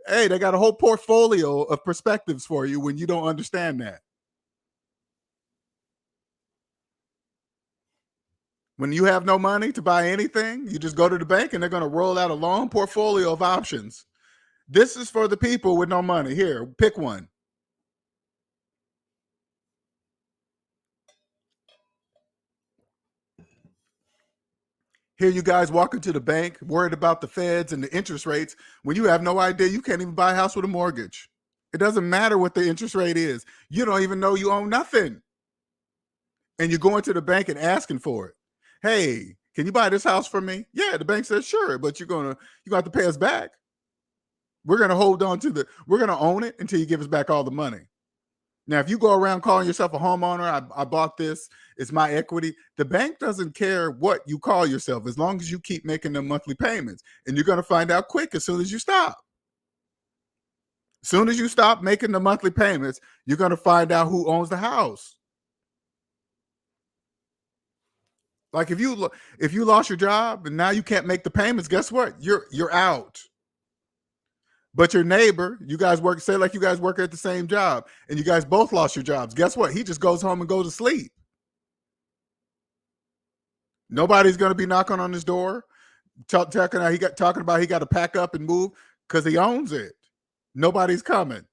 They got a whole portfolio of perspectives for you when you don't understand that. When you have no money to buy anything, you just go to the bank and they're going to roll out a long portfolio of options. This is for the people with no money. Here, pick one. Here you guys walking to the bank, worried about the feds and the interest rates when you have no idea. You can't even buy a house with a mortgage. It doesn't matter what the interest rate is. You don't even know you own nothing. And you're going to the bank and asking for it. Hey, can you buy this house from me? Yeah, the bank says sure, but you're gonna have to pay us back. We're gonna hold on to we're gonna own it until you give us back all the money. Now, if you go around calling yourself a homeowner, I bought this, it's my equity. The bank doesn't care what you call yourself as long as you keep making the monthly payments. And you're gonna find out quick as soon as you stop. As soon as you stop making the monthly payments, you're gonna find out who owns the house. Like if you lost your job and now you can't make the payments, guess what? You're out. But your neighbor, you guys work, say like you guys work at the same job and you guys both lost your jobs. Guess what? He just goes home and goes to sleep. Nobody's going to be knocking on his door talking about he got to pack up and move because he owns it. Nobody's coming.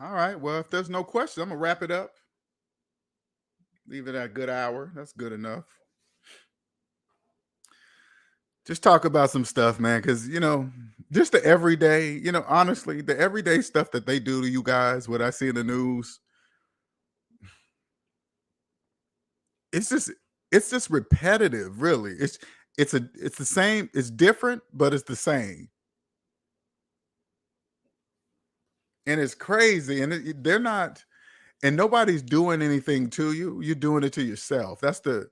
All right. Well, if there's no question, I'm going to wrap it up. Leave it at a good hour. That's good enough. Just talk about some stuff, man, because, just the everyday, honestly, the everyday stuff that they do to you guys, what I see in the news, it's just repetitive, really. It's the same, it's different, but it's the same. And it's crazy. And they're not, and nobody's doing anything to you. You're doing it to yourself. That's the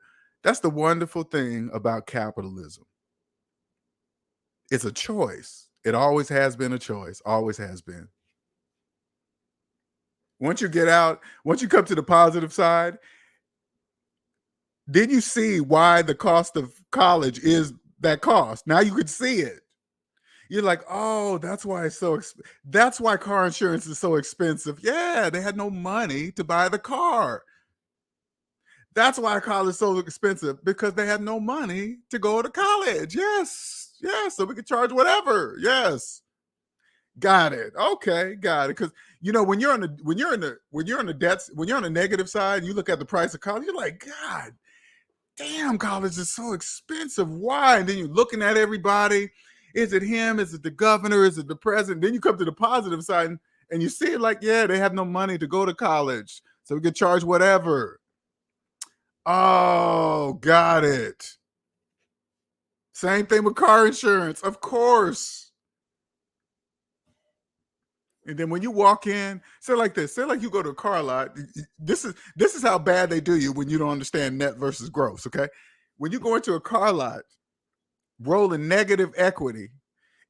wonderful thing about capitalism. It's a choice. It always has been a choice. Always has been. Once you come to the positive side, did you see why the cost of college is that cost? Now you could see it. You're like, oh, that's why that's why car insurance is so expensive. Yeah, they had no money to buy the car. That's why college is so expensive, because they had no money to go to college. Yes. So we could charge whatever. Yes. Got it. Okay, got it. Because when you're on the negative side, you look at the price of college, you're like, God damn, college is so expensive. Why? And then you're looking at everybody. Is it him? Is it the governor? Is it the president? Then you come to the positive side and you see it like, yeah, they have no money to go to college, so we could charge whatever. Oh, got it. Same thing with car insurance, of course. And then when you walk in, say like this, say like you go to a car lot. This is how bad they do you when you don't understand net versus gross, okay? When you go into a car lot, rolling negative equity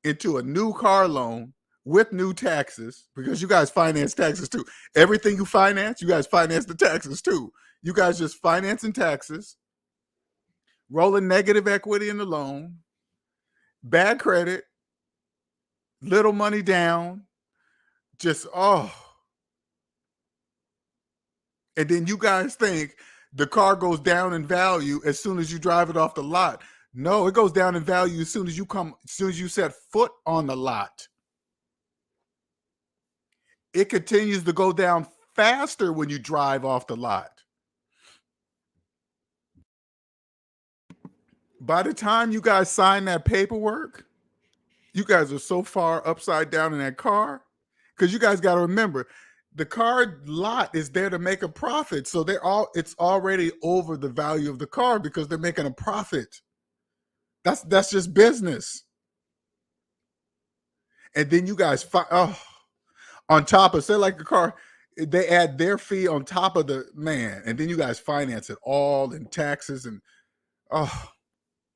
into a new car loan with new taxes, because you guys finance taxes too. Everything you finance, you guys finance the taxes too. You guys just financing taxes, rolling negative equity in the loan, bad credit, little money down, just and then you guys think the car goes down in value as soon as you drive it off the lot. No, it goes down in value as soon as you set foot on the lot. It continues to go down faster when you drive off the lot. By the time you guys sign that paperwork, you guys are so far upside down in that car, because you guys got to remember, the car lot is there to make a profit. So it's already over the value of the car because they're making a profit. That's just business. And then you guys on top of, say like the car, they add their fee on top of the man, and then you guys finance it all in taxes and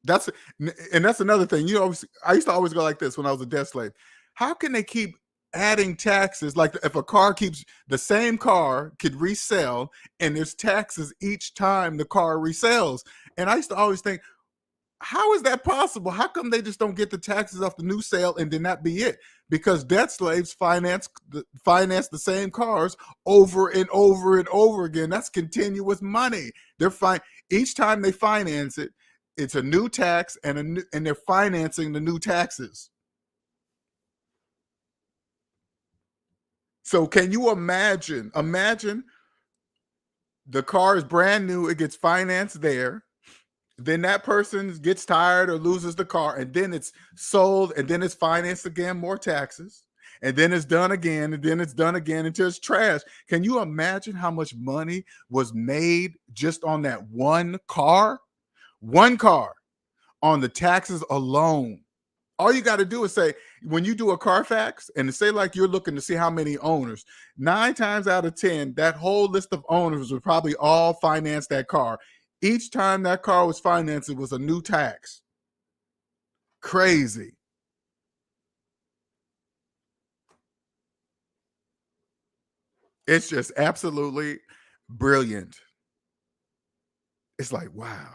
that's another thing. I used to always go like this when I was a debt slave. How can they keep adding taxes? Like if a car the same car could resell and there's taxes each time the car resells. And I used to always think, how is that possible? How come they just don't get the taxes off the new sale and then that be it? Because debt slaves finance the same cars over and over and over again. That's continuous money. Each time they finance it, it's a new tax and they're financing the new taxes. So can you imagine The car is brand new. It gets financed there. Then that person gets tired or loses the car, and then it's sold, and then it's financed again, more taxes, and then it's done again, and then it's done again until it's trash. Can you imagine how much money was made just on that one car? One car on the taxes alone. All you got to do is say, when you do a Carfax and say like you're looking to see how many owners, 9 times out of 10, that whole list of owners would probably all finance that car. Each time that car was financed, it was a new tax. Crazy. It's just absolutely brilliant. It's like, wow.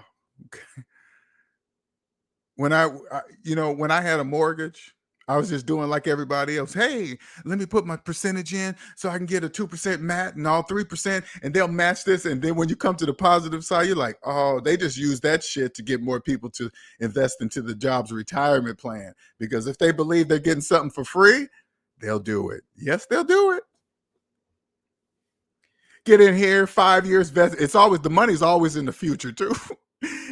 When when I had a mortgage, I was just doing like everybody else. Hey, let me put my percentage in so I can get a 2% mat and all 3%, and they'll match this. And then when you come to the positive side, you're like, oh, they just use that shit to get more people to invest into the job's retirement plan. Because if they believe they're getting something for free, they'll do it. Yes, they'll do it. Get in here, 5 years vest. It's always, the money's always in the future too.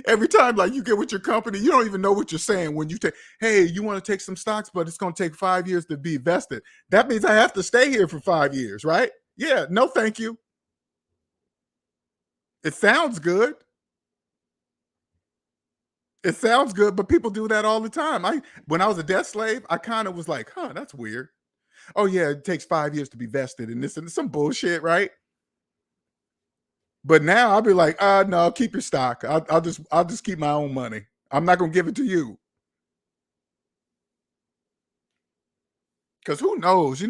Every time like you get with your company, you don't even know what you're saying when you take, hey, you want to take some stocks, but it's going to take 5 years to be vested. That means I have to stay here for 5 years, right? Yeah, no thank you. It sounds good. It sounds good, but people do that all the time. When I was a debt slave, I kind of was like, that's weird. Oh yeah, it takes 5 years to be vested in this and some bullshit, right? But now I'll be like, no, keep your stock. I'll just keep my own money. I'm not gonna give it to you. Because who knows?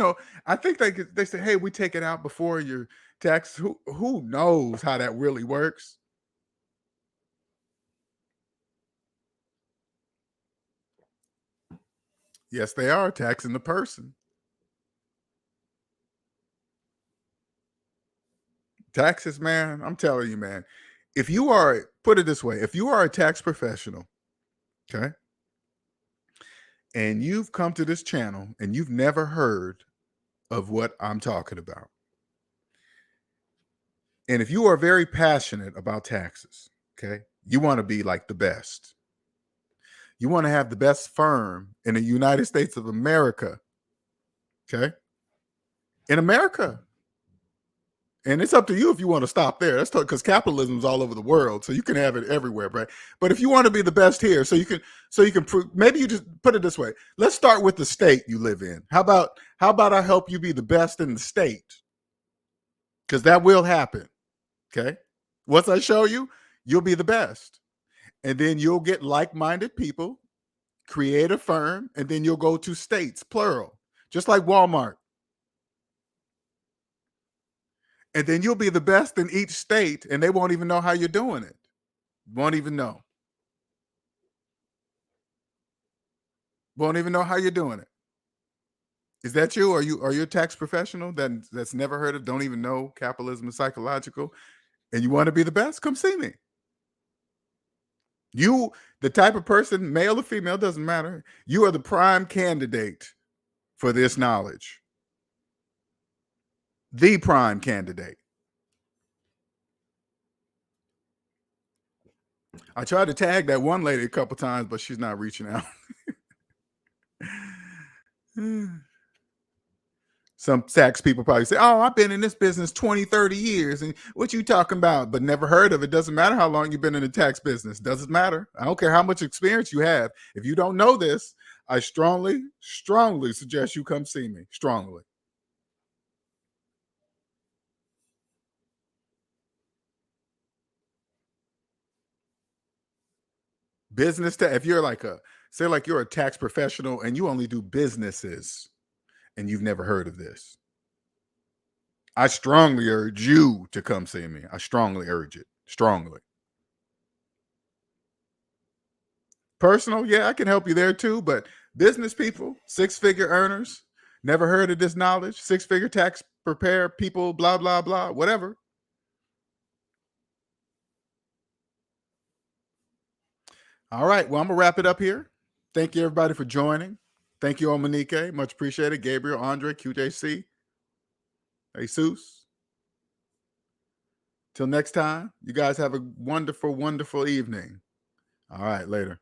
I think they say, hey, we take it out before your tax. Who knows how that really works? Yes, they are taxing the person. Taxes, man. I'm telling you, man. If you are, put it this way, if you are a tax professional, okay, and you've come to this channel and you've never heard of what I'm talking about, and if you are very passionate about taxes, okay, you want to be like the best. You want to have the best firm in the United States of America, okay? In America. And it's up to you if you want to stop there. That's because capitalism is all over the world, so you can have it everywhere, right? But if you want to be the best here, so you can prove, maybe you just put it this way. Let's start with the state you live in. How about I help you be the best in the state? Because that will happen. Okay. Once I show you, you'll be the best. And then you'll get like-minded people, create a firm, and then you'll go to states, plural, just like Walmart. And then you'll be the best in each state, and they won't even know how you're doing it. Won't even know. Won't even know how you're doing it. Is that you? Are you a tax professional that's never heard of, don't even know capitalism is psychological, and you want to be the best? Come see me. You, the type of person, male or female, doesn't matter. You are the prime candidate for this knowledge. The prime candidate. I tried to tag that one lady a couple times, but she's not reaching out. Some tax people probably say, oh, I've been in this business 20, 30 years. And what you talking about? But never heard of it. Doesn't matter how long you've been in the tax business. Doesn't matter. I don't care how much experience you have. If you don't know this, I strongly, strongly suggest you come see me. Strongly. Business, if you're like say like you're a tax professional and you only do businesses and you've never heard of this, I strongly urge you to come see me. I strongly urge it. Strongly. Personal, yeah, I can help you there too. But business people, 6-figure earners, never heard of this knowledge, 6-figure tax prepare people, blah, blah, blah, whatever. All right. Well, I'm going to wrap it up here. Thank you, everybody, for joining. Thank you, Monique. Much appreciated. Gabriel, Andre, QJC, Jesus. Till next time, you guys have a wonderful, wonderful evening. All right, later.